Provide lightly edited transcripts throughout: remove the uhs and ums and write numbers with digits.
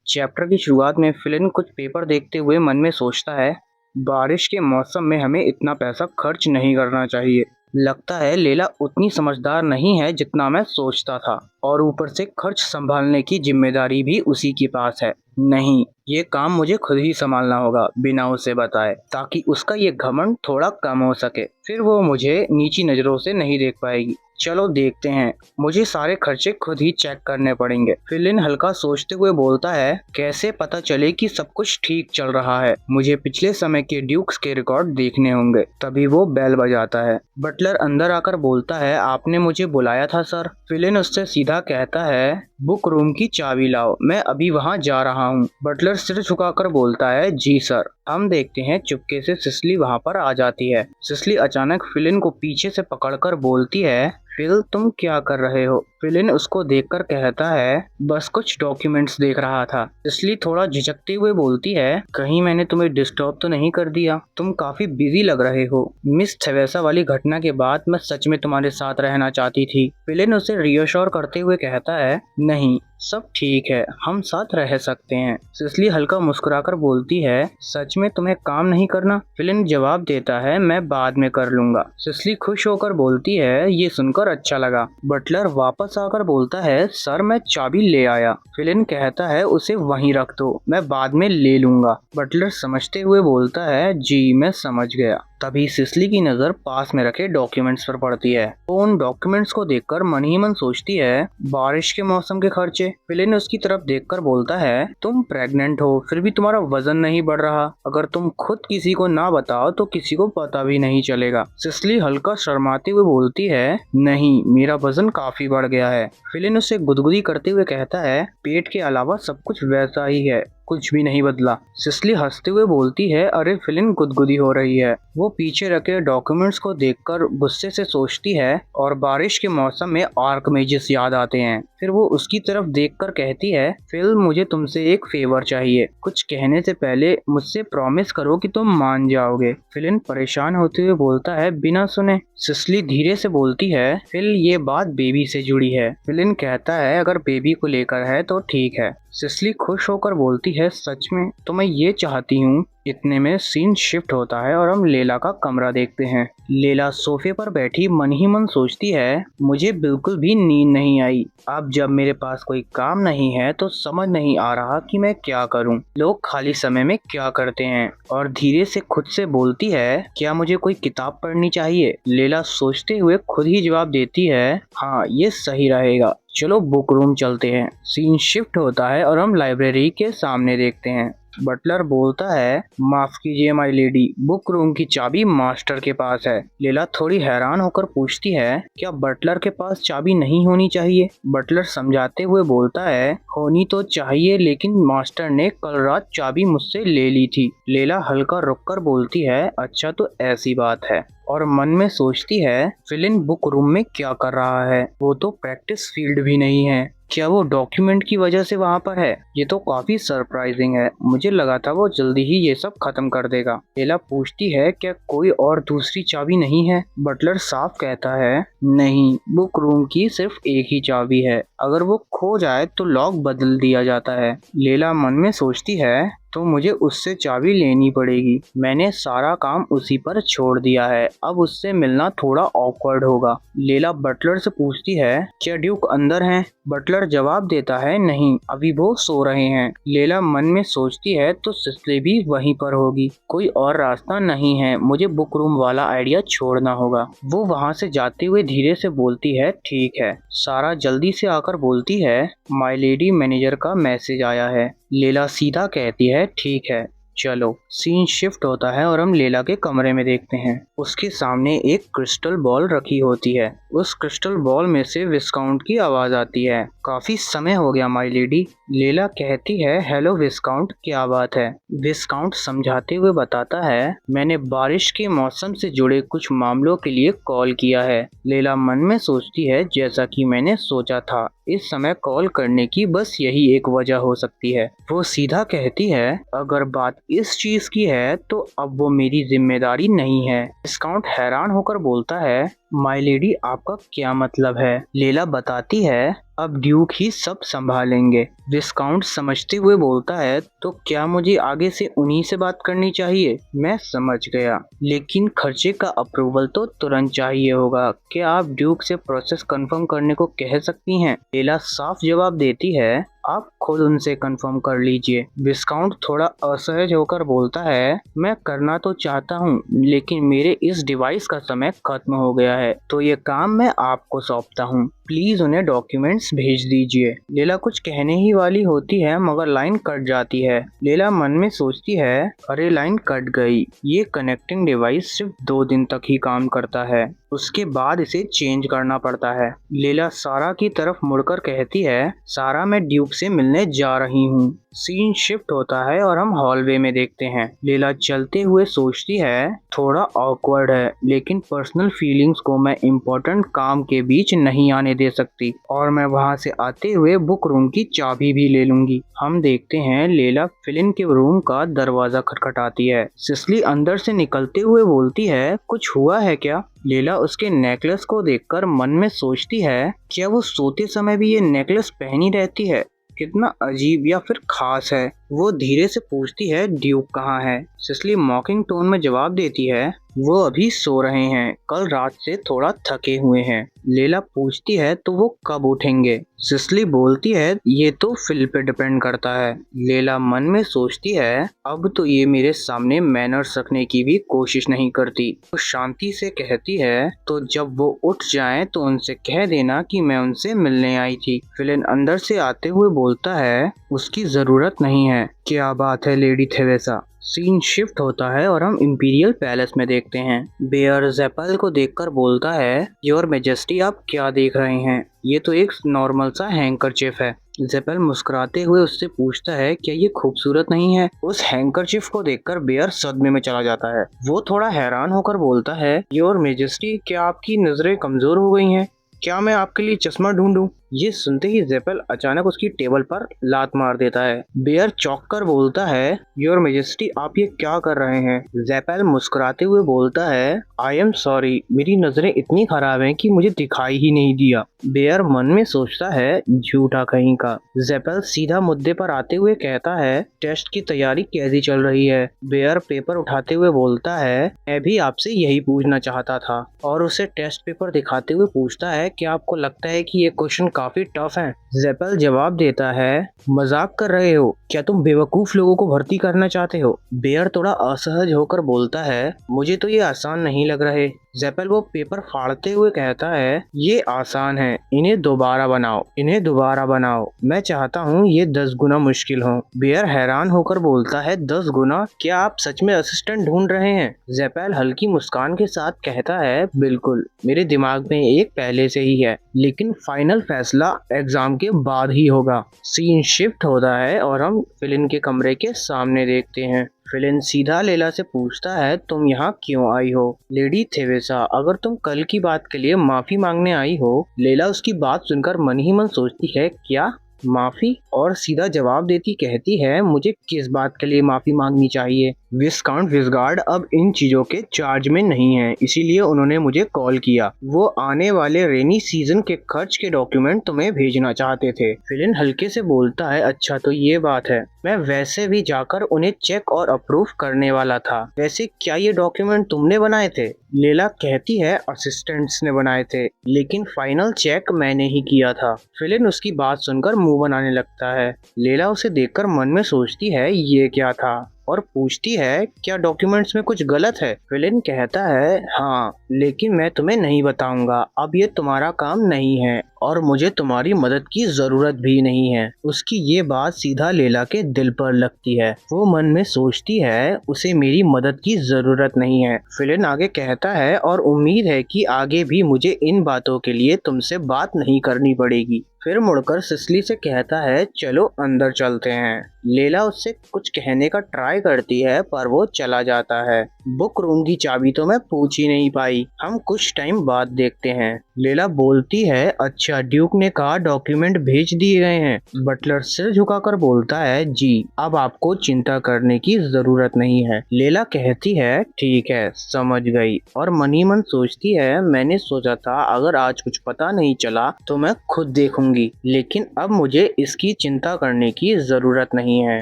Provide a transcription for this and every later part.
Chapter की शुरुआत में फिलिन कुछ पेपर देखते हुए मन में सोचता है, बारिश के मौसम में हमें इतना पैसा खर्च नहीं करना चाहिए। लगता है लैला उतनी समझदार नहीं है जितना मैं सोचता था, और ऊपर से खर्च संभालने की जिम्मेदारी भी उसी के पास है। नहीं, ये काम मुझे खुद ही संभालना होगा बिना उसे बताए, ताकि उसका ये घमंड थोड़ा कम हो सके। फिर वो मुझे नीची नजरों से नहीं देख पाएगी। चलो देखते हैं, मुझे सारे खर्चे खुद ही चेक करने पड़ेंगे। फिलिन हल्का सोचते हुए बोलता है, कैसे पता चले कि सब कुछ ठीक चल रहा है? मुझे पिछले समय के ड्यूक्स के रिकॉर्ड देखने होंगे। तभी वो बेल बजाता है। बटलर अंदर आकर बोलता है, आपने मुझे बुलाया था सर। फिलिन उससे सीधा कहता है, बुक रूम की चाबी लाओ, मैं अभी वहाँ जा रहा हूँ। बटलर सिर झुकाकर बोलता है, जी सर। हम देखते हैं चुपके से सिसली वहाँ पर आ जाती है। सिसली अचानक फिलिन को पीछे से पकड़कर बोलती है, फिल तुम क्या कर रहे हो? फिलिन उसको देखकर कहता है, बस कुछ डॉक्यूमेंट्स देख रहा था। सिसली थोड़ा झिझकते हुए बोलती है, कहीं मैंने तुम्हें डिस्टर्ब तो नहीं कर दिया? तुम काफी बिजी लग रहे हो। मिस थेवेसा वाली घटना के बाद मैं सच में तुम्हारे साथ रहना चाहती थी। फिलिन उसे रियश्योर करते हुए कहता है, नहीं, सब ठीक है, हम साथ रह सकते हैं। सिसली हल्का मुस्कुराकर बोलती है, सच में तुम्हें काम नहीं करना? फिलिन जवाब देता है, मैं बाद में कर लूंगा। सिसली खुश होकर बोलती है, ये सुनकर अच्छा लगा। बटलर वापस आकर बोलता है, सर मैं चाबी ले आया। फिलिन कहता है, उसे वहीं रख दो, मैं बाद में ले लूंगा। बटलर समझते हुए बोलता है, जी मैं समझ गया। तभी सिसली की नजर पास में रखे डॉक्यूमेंट्स पर पड़ती है। वो उन डॉक्यूमेंट्स को देखकर मन ही मन सोचती है, बारिश के मौसम के खर्चे। फिलिन उसकी तरफ देखकर बोलता है, तुम प्रेग्नेंट हो, फिर भी तुम्हारा वजन नहीं बढ़ रहा। अगर तुम खुद किसी को ना बताओ तो किसी को पता भी नहीं चलेगा। सिसली हल्का शर्माते हुए बोलती है, नहीं, मेरा वजन काफी बढ़ गया है। फिलिन उसे गुदगुदी करते हुए कहता है, पेट के अलावा सब कुछ वैसा ही है, कुछ भी नहीं बदला। सिसली हंसते हुए बोलती है, अरे फिलिन गुदगुदी हो रही है। वो पीछे रखे डॉक्यूमेंट्स को देखकर गुस्से से सोचती है, और बारिश के मौसम में आर्कमेजिस याद आते हैं। फिर वो उसकी तरफ देखकर कहती है, फिल मुझे तुमसे एक फेवर चाहिए। कुछ कहने से पहले मुझसे प्रॉमिस करो कि तुम मान जाओगे। फिलिन परेशान होते हुए बोलता है, बिना सुने। सिसली धीरे से बोलती है, फिल ये बात बेबी से जुड़ी है। फिलिन कहता है, अगर बेबी को लेकर है तो ठीक है। सिसली खुश होकर बोलती है, सच में? तो मैं ये चाहती हूँ। इतने में सीन शिफ्ट होता है और हम लैला का कमरा देखते हैं। लैला सोफे पर बैठी मन ही मन सोचती है, मुझे बिल्कुल भी नींद नहीं आई। अब जब मेरे पास कोई काम नहीं है तो समझ नहीं आ रहा कि मैं क्या करूं। लोग खाली समय में क्या करते हैं? और धीरे से खुद से बोलती है, क्या मुझे कोई किताब पढ़नी चाहिए? लैला सोचते हुए खुद ही जवाब देती है, हाँ ये सही रहेगा, चलो बुक रूम चलते हैं। सीन शिफ्ट होता है और हम लाइब्रेरी के सामने देखते हैं। बटलर बोलता है, माफ कीजिए माय लेडी, बुक रूम की चाबी मास्टर के पास है। लैला थोड़ी हैरान होकर पूछती है, क्या बटलर के पास चाबी नहीं होनी चाहिए? बटलर समझाते हुए बोलता है, होनी तो चाहिए, लेकिन मास्टर ने कल रात चाबी मुझसे ले ली थी। लैला हल्का रुककर बोलती है, अच्छा तो ऐसी बात है। और मन में सोचती है, फिलिन बुक रूम में क्या कर रहा है? वो तो प्रैक्टिस फील्ड भी नहीं है। क्या वो डॉक्यूमेंट की वजह से वहाँ पर है? ये तो काफी सरप्राइजिंग है। मुझे लगा था वो जल्दी ही ये सब खत्म कर देगा। लैला पूछती है, क्या कोई और दूसरी चाबी नहीं है? बटलर साफ कहता है, नहीं, बुक रूम की सिर्फ एक ही चाबी है। अगर वो खो जाए तो लॉक बदल दिया जाता है। लैला मन में सोचती है, तो मुझे उससे चाबी लेनी पड़ेगी। मैंने सारा काम उसी पर छोड़ दिया है, अब उससे मिलना थोड़ा ऑकवर्ड होगा। लैला बटलर से पूछती है, क्या ड्यूक अंदर हैं? बटलर जवाब देता है, नहीं, अभी वो सो रहे हैं। लैला मन में सोचती है, तो सिसली भी वहीं पर होगी। कोई और रास्ता नहीं है, मुझे बुक रूम वाला आइडिया छोड़ना होगा। वो वहाँ से जाते हुए धीरे से बोलती है, ठीक है। सारा जल्दी से आकर बोलती है, माय लेडी, मैनेजर का मैसेज आया है। लैला सीधा कहती है, ठीक है, चलो। सीन शिफ्ट होता है और हम लैला के कमरे में देखते हैं। उसके सामने एक क्रिस्टल बॉल रखी होती है। उस क्रिस्टल बॉल में से विस्काउंट की आवाज आती है, काफी समय हो गया माय लेडी। लैला कहती है, हेलो विस्काउंट, क्या बात है? विस्काउंट समझाते हुए बताता है, मैंने बारिश के मौसम से जुड़े कुछ मामलों के लिए कॉल किया है। लैला मन में सोचती है, जैसा कि मैंने सोचा था, इस समय कॉल करने की बस यही एक वजह हो सकती है। वो सीधा कहती है, अगर बात इस चीज की है तो अब वो मेरी जिम्मेदारी नहीं है। विस्काउंट हैरान होकर बोलता है, माय लेडी, आपका क्या मतलब है? लेला बताती है, अब ड्यूक ही सब संभालेंगे। विस्काउंट समझते हुए बोलता है, तो क्या मुझे आगे से उन्हीं से बात करनी चाहिए? मैं समझ गया, लेकिन खर्चे का अप्रूवल तो तुरंत चाहिए होगा। क्या आप ड्यूक से प्रोसेस कंफर्म करने को कह सकती हैं? लेला साफ जवाब देती है, आप खुद उनसे कंफर्म कर लीजिए। विस्काउंट थोड़ा असहज होकर बोलता है, मैं करना तो चाहता हूँ, लेकिन मेरे इस डिवाइस का समय खत्म हो गया है, तो ये काम मैं आपको सौंपता हूँ। प्लीज उन्हें डॉक्यूमेंट्स भेज दीजिए। लेला कुछ कहने ही वाली होती है, मगर लाइन कट जाती है। लेला मन में सोचती है, अरे लाइन कट गई। ये कनेक्टिंग डिवाइस सिर्फ 2 दिन तक ही काम करता है, उसके बाद इसे चेंज करना पड़ता है। लेला सारा की तरफ मुड़कर कहती है, सारा, मैं ड्यूक से मिलने जा रही हूँ। सीन शिफ्ट होता है और हम हॉलवे में देखते हैं। लेला चलते हुए सोचती है, थोड़ा ऑकवर्ड है, लेकिन पर्सनल फीलिंग्स को मैं इम्पोर्टेंट काम के बीच नहीं आने दे सकती, और मैं वहाँ से आते हुए बुक रूम की चाबी भी ले लूंगी। हम देखते हैं लेला फिलिन के रूम का दरवाजा खटखटाती है। सिसली अंदर से निकलते हुए बोलती है, कुछ हुआ है क्या? लेला उसके नेकलेस को देखकर मन में सोचती है, क्या वो सोते समय भी ये नेकलेस पहनी रहती है? कितना अजीब या फिर खास है। वो धीरे से पूछती है, ड्यूक कहाँ है? सिसली मॉकिंग टोन में जवाब देती है, वो अभी सो रहे हैं, कल रात से थोड़ा थके हुए हैं। लेला पूछती है, तो वो कब उठेंगे? सिसली बोलती है, ये तो फिल पे डिपेंड करता है। लेला मन में सोचती है, अब तो ये मेरे सामने मैनर्स रखने की भी कोशिश नहीं करती। वो शांति से कहती है, तो जब वो उठ जाएं तो उनसे कह देना कि मैं उनसे मिलने आई थी। फिलिन अंदर से आते हुए बोलता है, उसकी जरूरत नहीं है। क्या बात है लेडी थेरेसा। सीन शिफ्ट होता है और हम इंपीरियल पैलेस में देखते हैं। बेयर जेपल को देखकर बोलता है, योर मेजेस्टी, आप क्या देख रहे हैं? ये तो एक नॉर्मल सा हैंकरचिफ है। जेपल मुस्कुराते हुए उससे पूछता है, क्या ये खूबसूरत नहीं है? उस हैंकरचिफ को देखकर बेयर सदमे में चला जाता है। वो थोड़ा हैरान होकर बोलता है, योर मेजेस्टी, क्या आपकी नजरें कमजोर हो गई हैं? क्या मैं आपके लिए चश्मा ढूंढूं? ये सुनते ही जेपल अचानक उसकी टेबल पर लात मार देता है। बेयर चौंक कर बोलता है, योर मेजेस्टी, आप ये क्या कर रहे हैं? जेपल मुस्कुराते हुए बोलता है, आई एम सॉरी, मेरी नजरें इतनी खराब हैं कि मुझे दिखाई ही नहीं दिया। बेयर मन में सोचता है, झूठा कहीं का। जेपल सीधा मुद्दे पर आते हुए कहता है, टेस्ट की तैयारी कैसी चल रही है? बेयर पेपर उठाते हुए बोलता है, मैं भी आपसे यही पूछना चाहता था, और उसे टेस्ट पेपर दिखाते हुए पूछता है, क्या आपको लगता है कि ये क्वेश्चन काफी टफ है? जेपल जवाब देता है, मजाक कर रहे हो? क्या तुम बेवकूफ लोगों को भर्ती करना चाहते हो? बेयर थोड़ा असहज होकर बोलता है, मुझे तो ये आसान नहीं लग रहे। जेपल वो पेपर फाड़ते हुए कहता है, ये आसान है, इन्हें दोबारा बनाओ, इन्हें दोबारा बनाओ। मैं चाहता हूँ ये 10 गुना मुश्किल हो। बेयर हैरान होकर बोलता है, 10 गुना? क्या आप सच में असिस्टेंट ढूंढ रहे हैं? जेपल हल्की मुस्कान के साथ कहता है, बिल्कुल, मेरे दिमाग में एक पहले से ही है, लेकिन फाइनल फैसला एग्जाम के बाद ही होगा। सीन शिफ्ट होता है और हम फिलिन के कमरे के सामने देखते हैं। फिलिन सीधा लेला से पूछता है, तुम यहाँ क्यों आई हो? लेडी थेरेसा, अगर तुम कल की बात के लिए माफी मांगने आई हो। लेला उसकी बात सुनकर मन ही मन सोचती है, क्या माफी? और सीधा जवाब देती कहती है, मुझे किस बात के लिए माफी मांगनी चाहिए? विस्काउंट विजगार्ड अब इन चीजों के चार्ज में नहीं है, इसीलिए उन्होंने मुझे कॉल किया। वो आने वाले रेनी सीजन के खर्च के डॉक्यूमेंट तुम्हें भेजना चाहते थे। फिलिन हल्के से बोलता है, अच्छा तो ये बात है, मैं वैसे भी जाकर उन्हें चेक और अप्रूव करने वाला था। वैसे क्या ये डॉक्यूमेंट तुमने बनाए थे? लेला कहती है, असिस्टेंट्स ने बनाए थे, लेकिन फाइनल चेक मैंने ही किया था। फिलिन उसकी बात सुनकर मुंह बनाने लगता है। लेला उसे देखकर मन में सोचती है, ये क्या था, और पूछती है, क्या डॉक्यूमेंट्स में कुछ गलत है? फिलिन कहता है, हाँ, लेकिन मैं तुम्हें नहीं बताऊंगा, अब ये तुम्हारा काम नहीं है, और मुझे तुम्हारी मदद की जरूरत भी नहीं है। उसकी ये बात सीधा लेला के दिल पर लगती है। वो मन में सोचती है, उसे मेरी मदद की जरूरत नहीं है। फिलिन आगे कहता है, और उम्मीद है कि आगे भी मुझे इन बातों के लिए तुमसे बात नहीं करनी पड़ेगी। फिर मुड़कर सिसली से कहता है, चलो अंदर चलते हैं। लेला उससे कुछ कहने का ट्राई ट्राई करती है पर वो चला जाता है। बुक रूम की चाबी तो मैं पूछ ही नहीं पाई। हम कुछ टाइम बाद देखते हैं। लेला बोलती है, अच्छा ड्यूक ने कहा डॉक्यूमेंट भेज दिए गए हैं। बटलर सिर झुकाकर बोलता है, जी अब आपको चिंता करने की जरूरत नहीं है। लेला कहती है, ठीक है समझ गई, और मन ही मन सोचती है, मैंने सोचा था अगर आज कुछ पता नहीं चला तो मैं खुद देखूंगी, लेकिन अब मुझे इसकी चिंता करने की जरूरत नहीं है।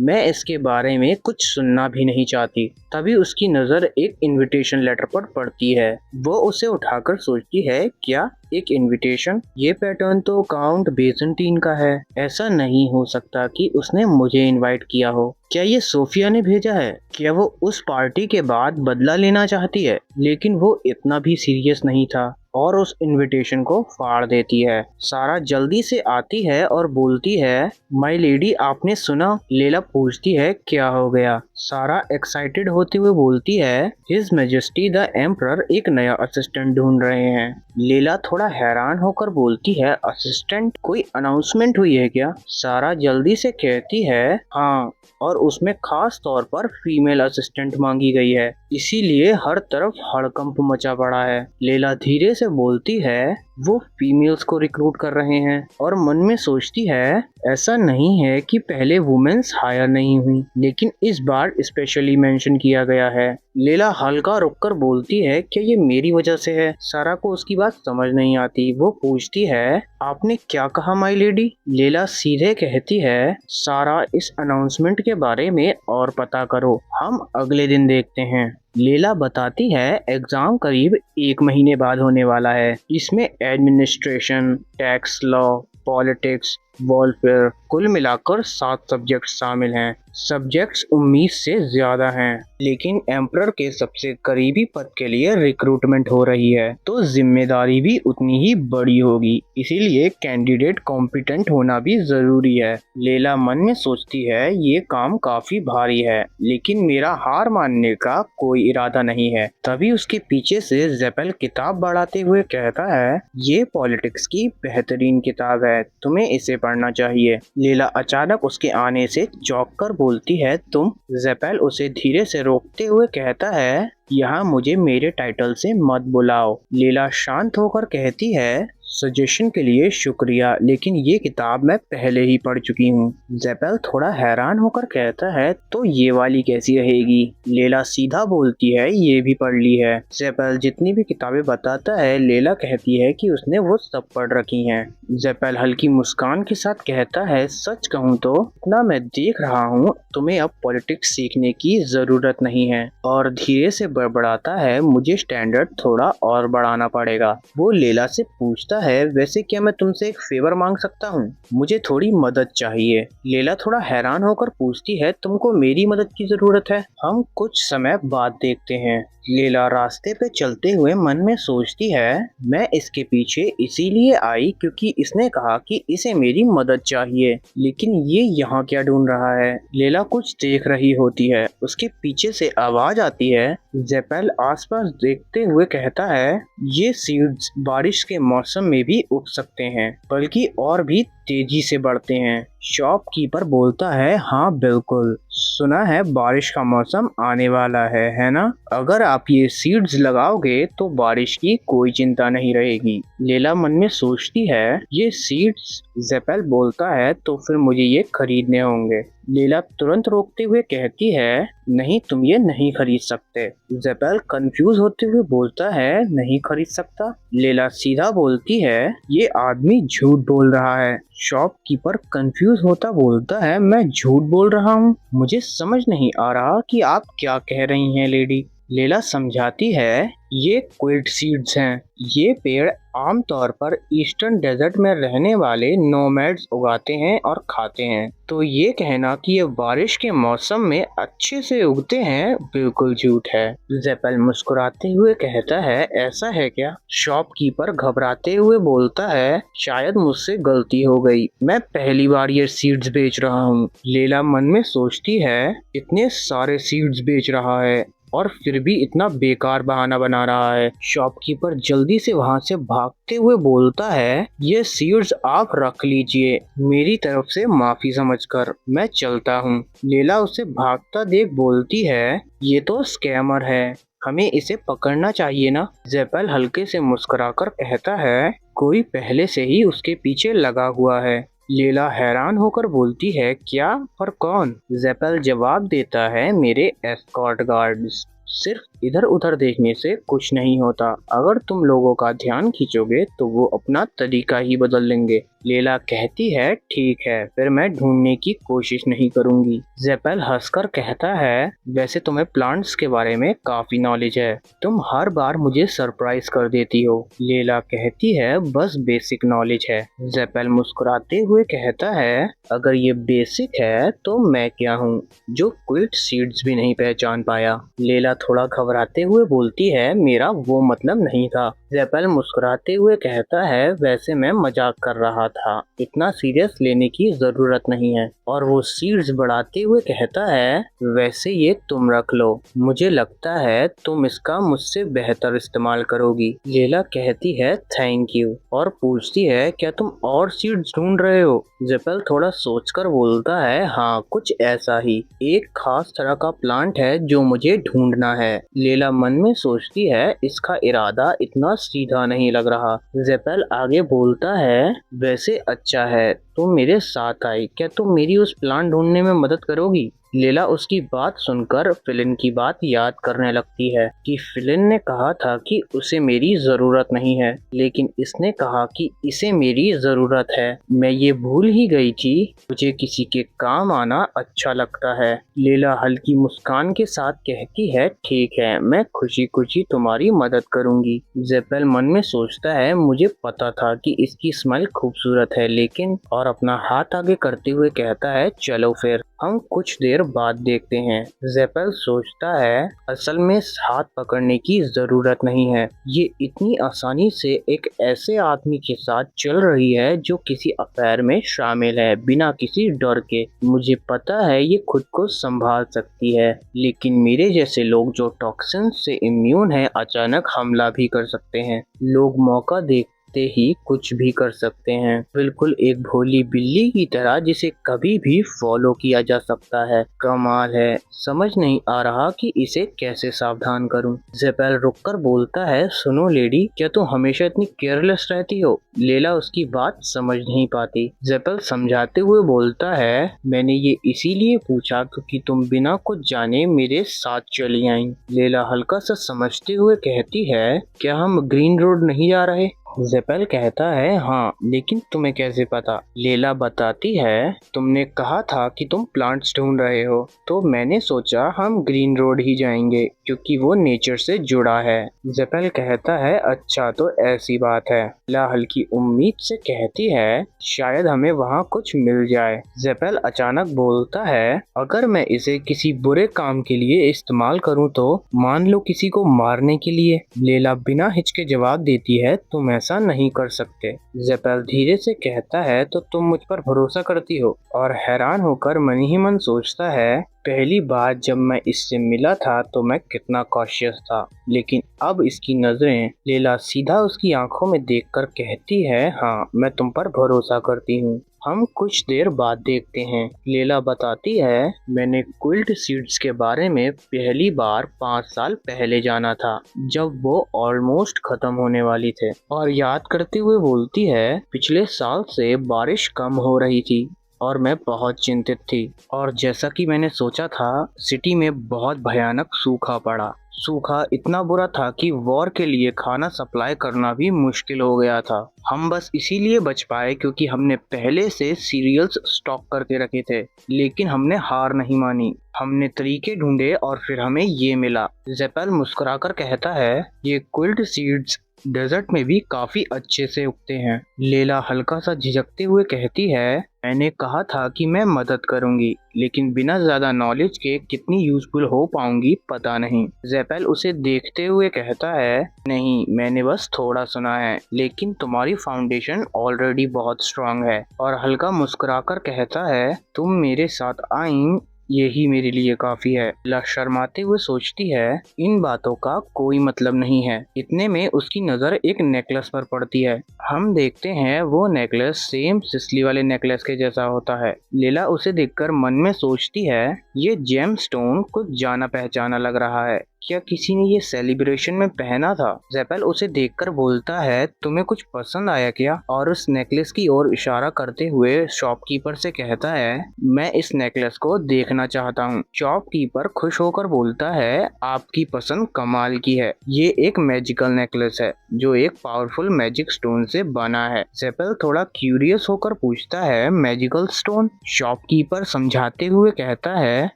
मैं इसके बारे में कुछ सुनना भी नहीं चाहती। तभी उसकी नजर एक इनविटेशन लेटर पर पड़ती है। वो उसे उठाकर सोचती है, क्या एक इनविटेशन? ये पैटर्न तो काउंट बेजेंटीन का है। ऐसा नहीं हो सकता कि उसने मुझे इनवाइट किया हो। क्या ये सोफिया ने भेजा है? क्या वो उस पार्टी के बाद बदला लेना चाहती है? लेकिन वो इतना भी सीरियस नहीं था और उस इनविटेशन को फाड़ देती है। सारा जल्दी से आती है और बोलती है, माय लेडी आपने सुना? लेला पूछती है, क्या हो गया? सारा एक्साइटेड होते हुए बोलती है, हिज मैजेस्टी द एम्परर एक नया असिस्टेंट ढूंढ रहे हैं। लेला थोड़ा हैरान होकर बोलती है, असिस्टेंट? कोई अनाउंसमेंट हुई है क्या? सारा जल्दी से कहती है, हाँ, और उसमें खास तौर पर फीमेल असिस्टेंट मांगी गई है, इसीलिए हर तरफ हड़कंप मचा पड़ा है। लेला धीरे से बोलती है, वो फीमेल्स को रिक्रूट कर रहे हैं, और मन में सोचती है, ऐसा नहीं है कि पहले वुमेन्स हायर नहीं हुई, लेकिन इस बार स्पेशली मेंशन किया गया है। लेला हल्का रुककर बोलती है, क्या ये मेरी वजह से है? सारा को उसकी बात समझ नहीं आती। वो पूछती है, आपने क्या कहा माय लेडी? लेला सीधे कहती है, सारा इस अनाउंसमेंट के बारे में और पता करो, हम अगले दिन देखते हैं। लेला बताती है, एग्जाम करीब 1 महीने बाद होने वाला है। इसमें administration, tax law, politics, warfare, कुल मिलाकर 7 सब्जेक्ट शामिल हैं। सब्जेक्ट्स 19 से ज्यादा हैं, लेकिन एम्परर के सबसे करीबी पद के लिए रिक्रूटमेंट हो रही है, तो जिम्मेदारी भी उतनी ही बड़ी होगी, इसीलिए कैंडिडेट कॉम्पिटेंट होना भी जरूरी है। लेला मन में सोचती है, ये काम काफी भारी है, लेकिन मेरा हार मानने का कोई इरादा नहीं है। तभी उसके पीछे से जेपेल किताब बढ़ाते हुए कहता है, ये पॉलिटिक्स की बेहतरीन किताब है, तुम्हें इसे पढ़ना चाहिए। लेला अचानक उसके आने से चौंक कर बोलती है, तुम? जेपेल उसे धीरे से रोकते हुए कहता है, यहाँ मुझे मेरे टाइटल से मत बुलाओ। लेला शांत होकर कहती है, सजेशन के लिए शुक्रिया, लेकिन ये किताब मैं पहले ही पढ़ चुकी हूँ। जेपेल थोड़ा हैरान होकर कहता है, तो ये वाली कैसी रहेगी? लेला सीधा बोलती है, ये भी पढ़ ली है। जेपेल जितनी भी किताबें बताता है, लेला कहती है कि उसने वो सब पढ़ रखी हैं। जेपेल हल्की मुस्कान के साथ कहता है, सच कहूँ तो इतना मैं देख रहा हूँ, तुम्हें अब पॉलिटिक्स सीखने की जरूरत नहीं है, और धीरे से बड़बड़ाता है, मुझे स्टैंडर्ड थोड़ा और बढ़ाना पड़ेगा। वो लेला से पूछता है, वैसे क्या मैं तुमसे एक फेवर मांग सकता हूँ? मुझे थोड़ी मदद चाहिए। लेला थोड़ा हैरान होकर पूछती है, तुमको मेरी मदद की जरूरत है? हम कुछ समय बाद देखते हैं। लेला रास्ते पे चलते हुए मन में सोचती है, मैं इसके पीछे इसीलिए आई क्योंकि इसने कहा कि इसे मेरी मदद चाहिए, लेकिन ये यहाँ क्या ढूंढ रहा है? लेला कुछ देख रही होती है, उसके पीछे से आवाज आती है। जेपेल आसपास देखते हुए कहता है, ये सीड्स बारिश के मौसम में भी उग सकते हैं, बल्कि और भी तेजी से बढ़ते हैं। शॉपकीपर बोलता है, हाँ बिल्कुल, सुना है बारिश का मौसम आने वाला है ना? अगर आप ये सीड्स लगाओगे तो बारिश की कोई चिंता नहीं रहेगी। लेला मन में सोचती है, ये सीड्स? जेपेल बोलता है, तो फिर मुझे ये खरीदने होंगे। लेला तुरंत रोकते हुए कहती है, नहीं तुम ये नहीं खरीद सकते। जेपेल कंफ्यूज होते हुए बोलता है, नहीं खरीद सकता? लेला सीधा बोलती है, ये आदमी झूठ बोल रहा है। शॉपकीपर कंफ्यूज होता बोलता है, मैं झूठ बोल रहा हूँ? मुझे समझ नहीं आ रहा कि आप क्या कह रही हैं लेडी। लेला समझाती है, ये क्विड सीड्स हैं। ये पेड़ आमतौर पर ईस्टर्न डेजर्ट में रहने वाले नोमैड्स उगाते हैं और खाते हैं, तो ये कहना कि ये बारिश के मौसम में अच्छे से उगते हैं बिल्कुल झूठ है। जेपेल मुस्कुराते हुए कहता है, ऐसा है क्या? शॉपकीपर घबराते हुए बोलता है, शायद मुझसे गलती हो गई, मैं पहली बार ये सीड्स बेच रहा हूँ। लेला मन में सोचती है, इतने सारे सीड्स बेच रहा है, और फिर भी इतना बेकार बहाना बना रहा है। शॉपकीपर जल्दी से वहाँ से भागते हुए बोलता है, ये सीड्स आप रख लीजिए, मेरी तरफ से माफी समझकर मैं चलता हूँ। लेला उसे भागता देख बोलती है, ये तो स्कैमर है, हमें इसे पकड़ना चाहिए ना। जेपल हल्के से मुस्कुराकर कहता है, कोई पहले से ही उसके पीछे लगा हुआ है। लेला हैरान होकर बोलती है, क्या और कौन? जेपल जवाब देता है, मेरे एस्कॉर्ट गार्ड्स। सिर्फ इधर उधर देखने से कुछ नहीं होता, अगर तुम लोगों का ध्यान खींचोगे तो वो अपना तरीका ही बदल लेंगे। लेला कहती है, ठीक है, फिर मैं ढूंढने की कोशिश नहीं करूंगी। जेपल हंसकर कहता है, वैसे तुम्हें प्लांट्स के बारे में काफी नॉलेज है, तुम हर बार मुझे सरप्राइज कर देती हो। लेला कहती है, बस बेसिक नॉलेज है। जेपल मुस्कुराते हुए कहता है, अगर ये बेसिक है तो मैं क्या हूँ जो क्विल्ट सीड्स भी नहीं पहचान पाया। लेला थोड़ा घबराते हुए बोलती है, मेरा वो मतलब नहीं था। जेपल मुस्कुराते हुए कहता है, वैसे मैं मजाक कर रहा था, इतना सीरियस लेने की जरूरत नहीं है। और वो सीड्स बढ़ाते हुए कहता है, वैसे ये तुम रख लो, मुझे लगता है तुम इसका मुझसे बेहतर इस्तेमाल करोगी। लेला कहती है, थैंक यू, और पूछती है, क्या तुम और सीड्स ढूंढ रहे हो? जेपल थोड़ा सोचकर बोलता है, हाँ, कुछ ऐसा ही, एक खास तरह का प्लांट है जो मुझे ढूंढना है। लेला मन में सोचती है, इसका इरादा इतना सीधा नहीं लग रहा। जेपल आगे बोलता है, वैसे अच्छा है तुम मेरे साथ आई, क्या तुम मेरी उस प्लांट ढूंढने में मदद करोगी? लेला उसकी बात सुनकर फिलिन की बात याद करने लगती है कि फिलिन ने कहा था कि उसे मेरी जरूरत नहीं है, लेकिन इसने कहा कि इसे मेरी जरूरत है। मैं ये भूल ही गई थी, मुझे किसी के काम आना अच्छा लगता है। लेला हल्की मुस्कान के साथ कहती है, ठीक है, मैं खुशी खुशी तुम्हारी मदद करूंगी। जेपल मन में सोचता है, मुझे पता था कि इसकी स्माइल खूबसूरत है, लेकिन और अपना हाथ आगे करते हुए कहता है, चलो फिर हम कुछ देर बाद देखते हैं। जेपल सोचता है, असल में हाथ पकड़ने की जरूरत नहीं है, ये इतनी आसानी से एक ऐसे आदमी के साथ चल रही है जो किसी अफेयर में शामिल है, बिना किसी डर के। मुझे पता है ये खुद को संभाल सकती है, लेकिन मेरे जैसे लोग जो टॉक्सिन से इम्यून है अचानक हमला भी कर सकते हैं। लोग मौका देखते ही कुछ भी कर सकते हैं, बिल्कुल एक भोली बिल्ली की तरह जिसे कभी भी फॉलो किया जा सकता है। कमाल है, समझ नहीं आ रहा कि इसे कैसे सावधान करूं। जेपेल रुककर बोलता है, सुनो लेडी, क्या तुम हमेशा इतनी केयरलेस रहती हो? लेला उसकी बात समझ नहीं पाती। जेपेल समझाते हुए बोलता है, मैंने ये इसीलिए पूछा क्योंकि तुम बिना कुछ जाने मेरे साथ चली आई। लेला हल्का सा समझते हुए कहती है, क्या हम ग्रीन रोड नहीं जा रहे? जेपेल कहता है, हाँ, लेकिन तुम्हें कैसे पता? लेला बताती है, तुमने कहा था कि तुम प्लांट्स ढूंढ रहे हो, तो मैंने सोचा हम ग्रीन रोड ही जाएंगे क्योंकि वो नेचर से जुड़ा है। जेपेल कहता है, अच्छा, तो ऐसी बात है। लेला हल्की उम्मीद से कहती है, शायद हमें वहाँ कुछ मिल जाए। जेपेल अचानक बोलता है, अगर मैं इसे किसी बुरे काम के लिए इस्तेमाल करूँ तो? मान लो किसी को मारने के लिए? लेला बिना हिचके जवाब देती है, तुम ऐसा नहीं कर सकते। जेपेल धीरे से कहता है, तो तुम मुझ पर भरोसा करती हो? और हैरान होकर मन ही मन सोचता है, पहली बार जब मैं इससे मिला था तो मैं कितना कॉशियस था, लेकिन अब इसकी नजरें। लेला सीधा उसकी आंखों में देखकर कहती है, हाँ, मैं तुम पर भरोसा करती हूँ, हम कुछ देर बाद देखते हैं। लेला बताती है, मैंने क्विल्ट सीड्स के बारे में पहली बार 5 साल पहले जाना था, जब वो ऑलमोस्ट खत्म होने वाली थे। और याद करते हुए बोलती है, पिछले साल से बारिश कम हो रही थी और मैं बहुत चिंतित थी, और जैसा कि मैंने सोचा था, सिटी में बहुत भयानक सूखा पड़ा। सूखा इतना बुरा था कि वॉर के लिए खाना सप्लाई करना भी मुश्किल हो गया था। हम बस इसीलिए बच पाए क्योंकि हमने पहले से सीरियल्स स्टॉक करके रखे थे, लेकिन हमने हार नहीं मानी। हमने तरीके ढूंढे और फिर हमें ये मिला। जेपेल मुस्कुराकर कहता है, ये क्विल्ट सीड्स डेजर्ट में भी काफी अच्छे से उगते हैं। लेला हल्का सा झिझकते हुए कहती है, मैंने कहा था कि मैं मदद करूंगी, लेकिन बिना ज्यादा नॉलेज के कितनी यूजफुल हो पाऊंगी पता नहीं। जेपेल उसे देखते हुए कहता है, नहीं, मैंने बस थोड़ा सुना है, लेकिन तुम्हारी फाउंडेशन ऑलरेडी बहुत स्ट्रांग है। और हल्का मुस्कुराकर कहता है, तुम मेरे साथ आई यही मेरे लिए काफी है। लीला शर्माते हुए सोचती है इन बातों का कोई मतलब नहीं है। इतने में उसकी नजर एक नेकलेस पर पड़ती है। हम देखते हैं वो नेकलेस सेम सिसली वाले नेकलेस के जैसा होता है। लीला उसे देखकर मन में सोचती है ये जेम स्टोन कुछ जाना पहचाना लग रहा है। क्या किसी ने ये सेलिब्रेशन में पहना था? जेपेल उसे देखकर बोलता है तुम्हें कुछ पसंद आया क्या? और उस नेकलेस की ओर इशारा करते हुए शॉपकीपर से कहता है मैं इस नेकलेस को देखना चाहता हूँ। शॉपकीपर खुश होकर बोलता है आपकी पसंद कमाल की है। ये एक मैजिकल नेकलेस है जो एक पावरफुल मैजिक स्टोन से बना है। जेपेल थोड़ा क्यूरियस होकर पूछता है मैजिकल स्टोन? शॉपकीपर समझाते हुए कहता है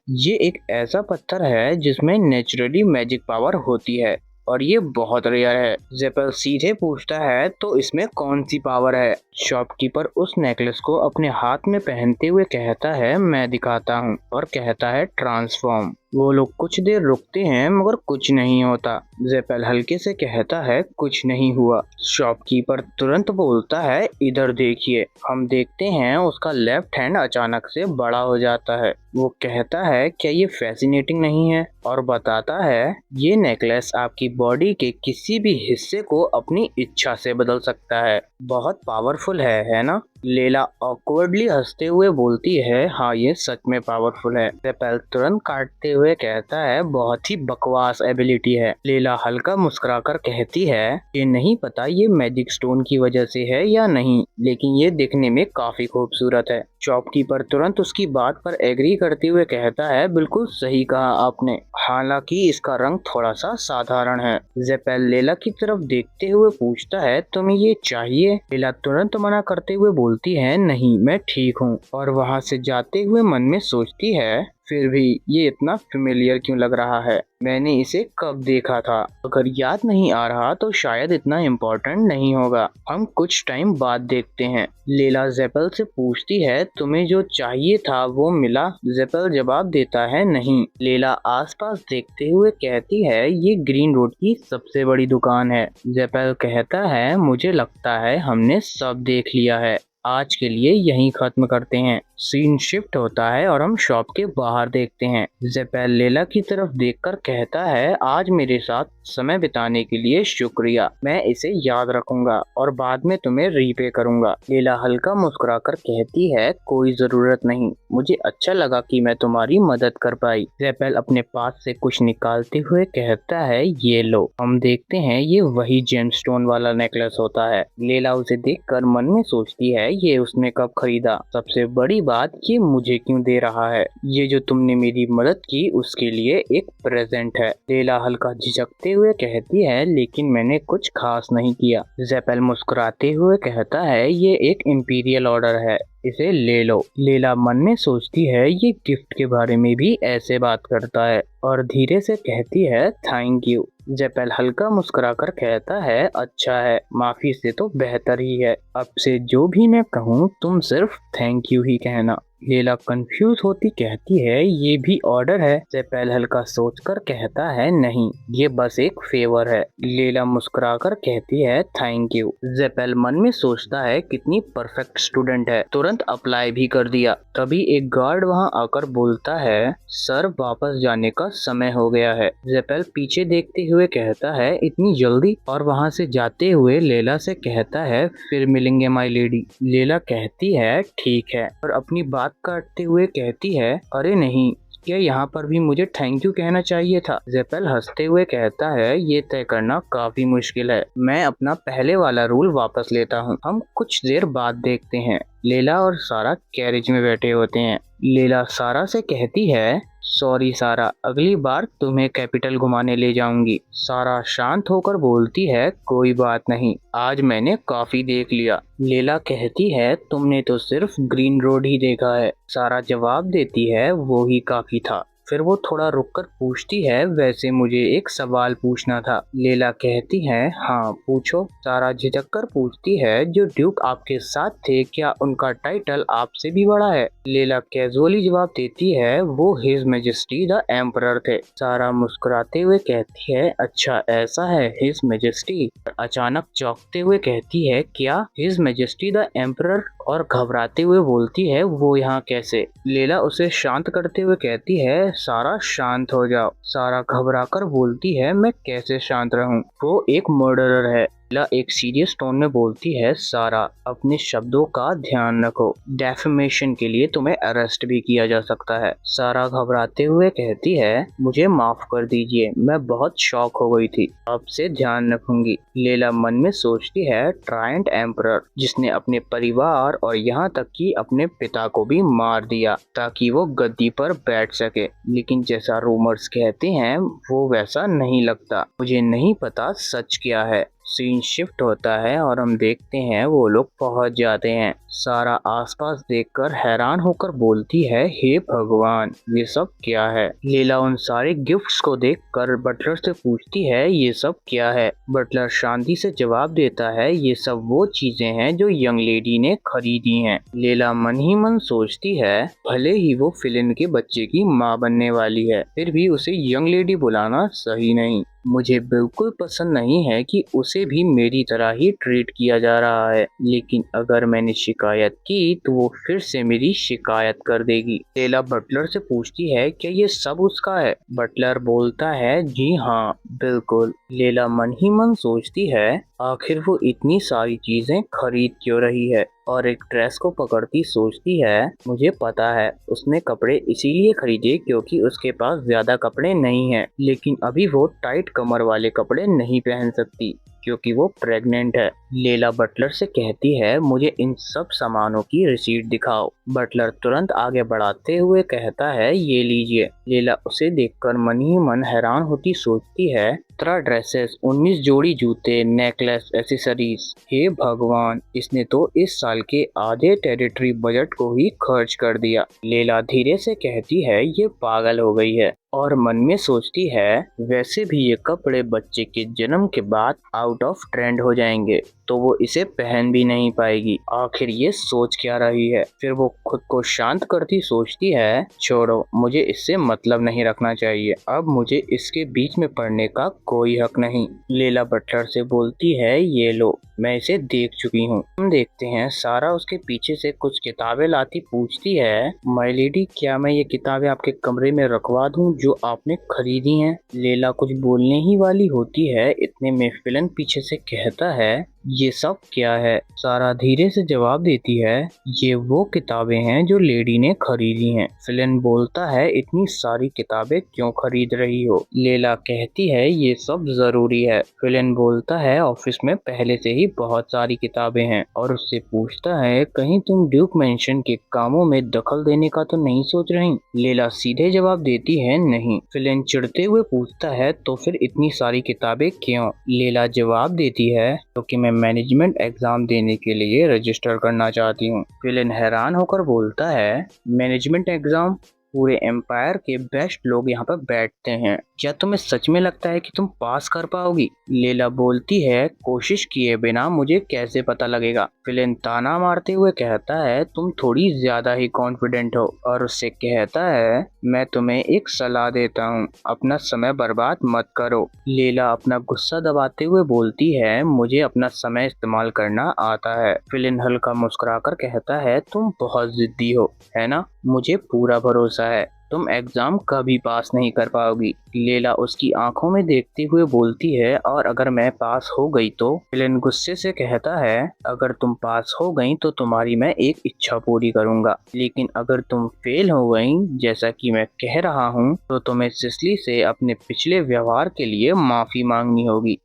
ये एक ऐसा पत्थर है जिसमें नेचुरली मैजिक पावर होती है और ये बहुत रेयर है। जेपेल सीधे पूछता है तो इसमें कौन सी पावर है? शॉपकीपर उस नेकलेस को अपने हाथ में पहनते हुए कहता है मैं दिखाता हूँ और कहता है ट्रांसफॉर्म। वो लोग कुछ देर रुकते हैं मगर कुछ नहीं होता। जेपेल हल्के से कहता है कुछ नहीं हुआ। शॉपकीपर तुरंत बोलता है इधर देखिए। हम देखते हैं उसका लेफ्ट हैंड अचानक से बड़ा हो जाता है। वो कहता है क्या ये फैसिनेटिंग नहीं है? और बताता है ये नेकलेस आपकी बॉडी के किसी भी हिस्से को अपनी इच्छा से बदल सकता है। बहुत पावरफुल है ना? लीला ऑकवर्डली हंसते हुए बोलती है हाँ ये सच में पावरफुल है। जेपेल तुरंत काटते हुए कहता है बहुत ही बकवास एबिलिटी है। लीला हल्का मुस्कुराकर कहती है ये नहीं पता ये मैजिक स्टोन की वजह से है या नहीं, लेकिन ये दिखने में काफी खूबसूरत है। शॉपकीपर तुरंत उसकी बात पर एग्री करते हुए कहता है बिल्कुल सही कहा आपने, हालांकि इसका रंग थोड़ा सा साधारण है। जेपेल लीला की तरफ देखते हुए पूछता है तुम्हें ये चाहिए? लीला तुरंत मना करते हुए बोलती है नहीं मैं ठीक हूँ, और वहाँ से जाते हुए मन में सोचती है फिर भी ये इतना फेमिलियर क्यों लग रहा है, मैंने इसे कब देखा था? अगर याद नहीं आ रहा तो शायद इतना इम्पोर्टेंट नहीं होगा। हम कुछ टाइम बाद देखते हैं। लीला जेपेल से पूछती है तुम्हें जो चाहिए था वो मिला? जेपेल जवाब देता है नहीं। लीला आसपास देखते हुए कहती है ये ग्रीन रोड की सबसे बड़ी दुकान है। जेपेल कहता है मुझे लगता है हमने सब देख लिया है, आज के लिए यहीं खत्म करते हैं। सीन शिफ्ट होता है और हम शॉप के बाहर देखते हैं। जेपेल लीला की तरफ देखकर कहता है आज मेरे साथ समय बिताने के लिए शुक्रिया, मैं इसे याद रखूंगा और बाद में तुम्हें रीपे करूंगा। लीला हल्का मुस्कुराकर कहती है कोई जरूरत नहीं, मुझे अच्छा लगा कि मैं तुम्हारी मदद कर पाई। जेपेल अपने पास से कुछ निकालते हुए कहता है ये लो। हम देखते हैं ये वही जेमस्टोन वाला नेकलेस होता है। लीला उसे देखकर मन में सोचती है ये उसने कब खरीदा? सबसे बड़ी बात ये मुझे क्यों दे रहा है? ये जो तुमने मेरी मदद की उसके लिए एक प्रेजेंट है। लीला हल्का झिझकते हुए कहती है लेकिन मैंने कुछ खास नहीं किया। जेपेल मुस्कुराते हुए कहता है ये एक इंपीरियल ऑर्डर है, इसे ले लो। लीला मन में सोचती है ये गिफ्ट के बारे में भी ऐसे बात करता है और धीरे से कहती है थैंक यू। जेपेल हल्का मुस्कुराकर कहता है अच्छा है, माफी से तो बेहतर ही है, अब से जो भी मैं कहूँ तुम सिर्फ थैंक यू ही कहना। लीला कंफ्यूज होती कहती है ये भी ऑर्डर है? जेपेल हल्का सोचकर कहता है नहीं, ये बस एक फेवर है। लीला मुस्कुराकर कहती है थैंक यू। जेपेल मन में सोचता है कितनी परफेक्ट स्टूडेंट है, तुरंत अप्लाई भी कर दिया। तभी एक गार्ड वहां आकर बोलता है सर वापस जाने का समय हो गया है। जेपेल पीछे देखते हुए कहता है इतनी जल्दी? और वहां से जाते हुए लीला से कहता है फिर मिलेंगे माय लेडी। लीला कहती है ठीक है और अपनी बात काटते हुए कहती है अरे नहीं, क्या यहाँ पर भी मुझे थैंक यू कहना चाहिए था? जेपेल हंसते हुए कहता है ये तय करना काफी मुश्किल है, मैं अपना पहले वाला रूल वापस लेता हूँ। हम कुछ देर बाद देखते हैं लीला और सारा कैरेज में बैठे होते हैं। लीला सारा से कहती है सॉरी सारा, अगली बार तुम्हें कैपिटल घुमाने ले जाऊंगी। सारा शांत होकर बोलती है कोई बात नहीं, आज मैंने काफी देख लिया। लीला कहती है तुमने तो सिर्फ ग्रीन रोड ही देखा है। सारा जवाब देती है वो ही काफी था। फिर वो थोड़ा रुककर पूछती है वैसे मुझे एक सवाल पूछना था। लीला कहती है हाँ पूछो। सारा झिझक कर पूछती है जो ड्यूक आपके साथ थे क्या उनका टाइटल आपसे भी बड़ा है? लीला कैजुअली जवाब देती है वो हिज मैजेस्टी द एम्परर थे। सारा मुस्कुराते हुए कहती है अच्छा ऐसा है हिज मैजेस्टी। अचानक चौंकते हुए कहती है क्या हिज मैजेस्टी द एम्परर और घबराते हुए बोलती है वो यहाँ कैसे। लैला उसे शांत करते हुए कहती है सारा शांत हो जाओ। सारा घबराकर बोलती है मैं कैसे शांत रहूं, वो एक मर्डरर है। लैला एक सीरियस टोन में बोलती है सारा अपने शब्दों का ध्यान रखो, डेफेमेशन के लिए तुम्हें अरेस्ट भी किया जा सकता है। सारा घबराते हुए कहती है मुझे माफ कर दीजिए, मैं बहुत शॉक हो गई थी, अब से ध्यान रखूंगी। लैला मन में सोचती है ट्रायंट एम्परर जिसने अपने परिवार और यहाँ तक कि अपने पिता को भी मार दिया ताकि वो गद्दी पर बैठ सके, लेकिन जैसा रूमर्स कहते हैं वो वैसा नहीं लगता। मुझे नहीं पता सच क्या है। सीन शिफ्ट होता है और हम देखते हैं वो लोग पहुंच जाते हैं। सारा आसपास देखकर हैरान होकर बोलती है हे भगवान ये सब क्या है। लैला उन सारे गिफ्ट्स को देखकर बटलर से पूछती है ये सब क्या है। बटलर शांति से जवाब देता है ये सब वो चीजें हैं जो यंग लेडी ने खरीदी हैं। लैला मन ही मन सोचती है भले ही वो फिलिन के बच्चे की माँ बनने वाली है, फिर भी उसे यंग लेडी बुलाना सही नहीं। मुझे बिल्कुल पसंद नहीं है कि उसे भी मेरी तरह ही ट्रीट किया जा रहा है, लेकिन अगर मैंने शिकायत की तो वो फिर से मेरी शिकायत कर देगी। लैला बटलर से पूछती है क्या ये सब उसका है। बटलर बोलता है जी हाँ बिल्कुल। लैला मन ही मन सोचती है आखिर वो इतनी सारी चीजें खरीद क्यों रही है, और एक ड्रेस को पकड़ती सोचती है मुझे पता है उसने कपड़े इसीलिए खरीदे क्योंकि उसके पास ज्यादा कपड़े नहीं हैं, लेकिन अभी वो टाइट कमर वाले कपड़े नहीं पहन सकती क्योंकि वो प्रेग्नेंट है। लैला बटलर से कहती है मुझे इन सब सामानों की रिसीट दिखाओ। बटलर तुरंत आगे बढ़ाते हुए कहता है ये लीजिए। लैला उसे देखकर मन ही मन हैरान होती सोचती है 17 ड्रेसेस, 19 जोड़ी जूते, नेकलेस, एसेसरीज। हे भगवान इसने तो इस साल के आधे टेरिटरी बजट को ही खर्च कर दिया। लैला धीरे से कहती है ये पागल हो गई है, और मन में सोचती है वैसे भी ये कपड़े बच्चे के जन्म के बाद आउट ऑफ ट्रेंड हो जाएंगे तो वो इसे पहन भी नहीं पाएगी। आखिर ये सोच क्या रही है। फिर वो खुद को शांत करती सोचती है छोड़ो मुझे इससे मतलब नहीं रखना चाहिए, अब मुझे इसके बीच में पड़ने का कोई हक नहीं। लैला बटलर से बोलती है ये लो मैं इसे देख चुकी हूँ। हम देखते हैं सारा उसके पीछे से कुछ किताबें लाती पूछती है माय लेडी क्या मैं ये किताबें आपके कमरे में रखवा दूं जो आपने खरीदी हैं। लैला कुछ बोलने ही वाली होती है इतने में फिलन पीछे से कहता है ये सब क्या है। सारा धीरे से जवाब देती है ये वो किताबें हैं जो लेडी ने खरीदी हैं। फिलन बोलता है इतनी सारी किताबें क्यों खरीद रही हो। लैला कहती है ये सब जरूरी है। फिलन बोलता है ऑफिस में पहले से ही बहुत सारी किताबें हैं, और उससे पूछता है कहीं तुम ड्यूक मेंशन के कामों में दखल देने का तो नहीं सोच रही। लैला सीधे जवाब देती है नहीं। फिलन चिढ़ते हुए पूछता है तो फिर इतनी सारी किताबें क्यों। लैला जवाब देती है क्योंकि मैं मैनेजमेंट एग्जाम देने के लिए रजिस्टर करना चाहती हूँ। फिलन हैरान होकर बोलता है मैनेजमेंट एग्जाम, पूरे एम्पायर के बेस्ट लोग यहाँ पर बैठते हैं, क्या तुम्हें सच में लगता है कि तुम पास कर पाओगी। लैला बोलती है कोशिश किए बिना मुझे कैसे पता लगेगा। फिलन ताना मारते हुए कहता है तुम थोड़ी ज्यादा ही कॉन्फिडेंट हो, और उससे कहता है मैं तुम्हें एक सलाह देता हूँ अपना समय बर्बाद मत करो। लैला अपना गुस्सा दबाते हुए बोलती है मुझे अपना समय इस्तेमाल करना आता है। फिलन हल्का मुस्कुराकर कहता है तुम बहुत जिद्दी हो है ना, मुझे पूरा भरोसा है तुम एग्जाम कभी पास नहीं कर पाओगी। लैला उसकी आंखों में देखते हुए बोलती है और अगर मैं पास हो गई तो। फिलन गुस्से से कहता है अगर तुम पास हो गई तो तुम्हारी मैं एक इच्छा पूरी करूंगा, लेकिन अगर तुम फेल हो गई जैसा कि मैं कह रहा हूँ तो तुम्हें सिसली से अपने पिछले व्यवहार के लिए माफी मांगनी होगी।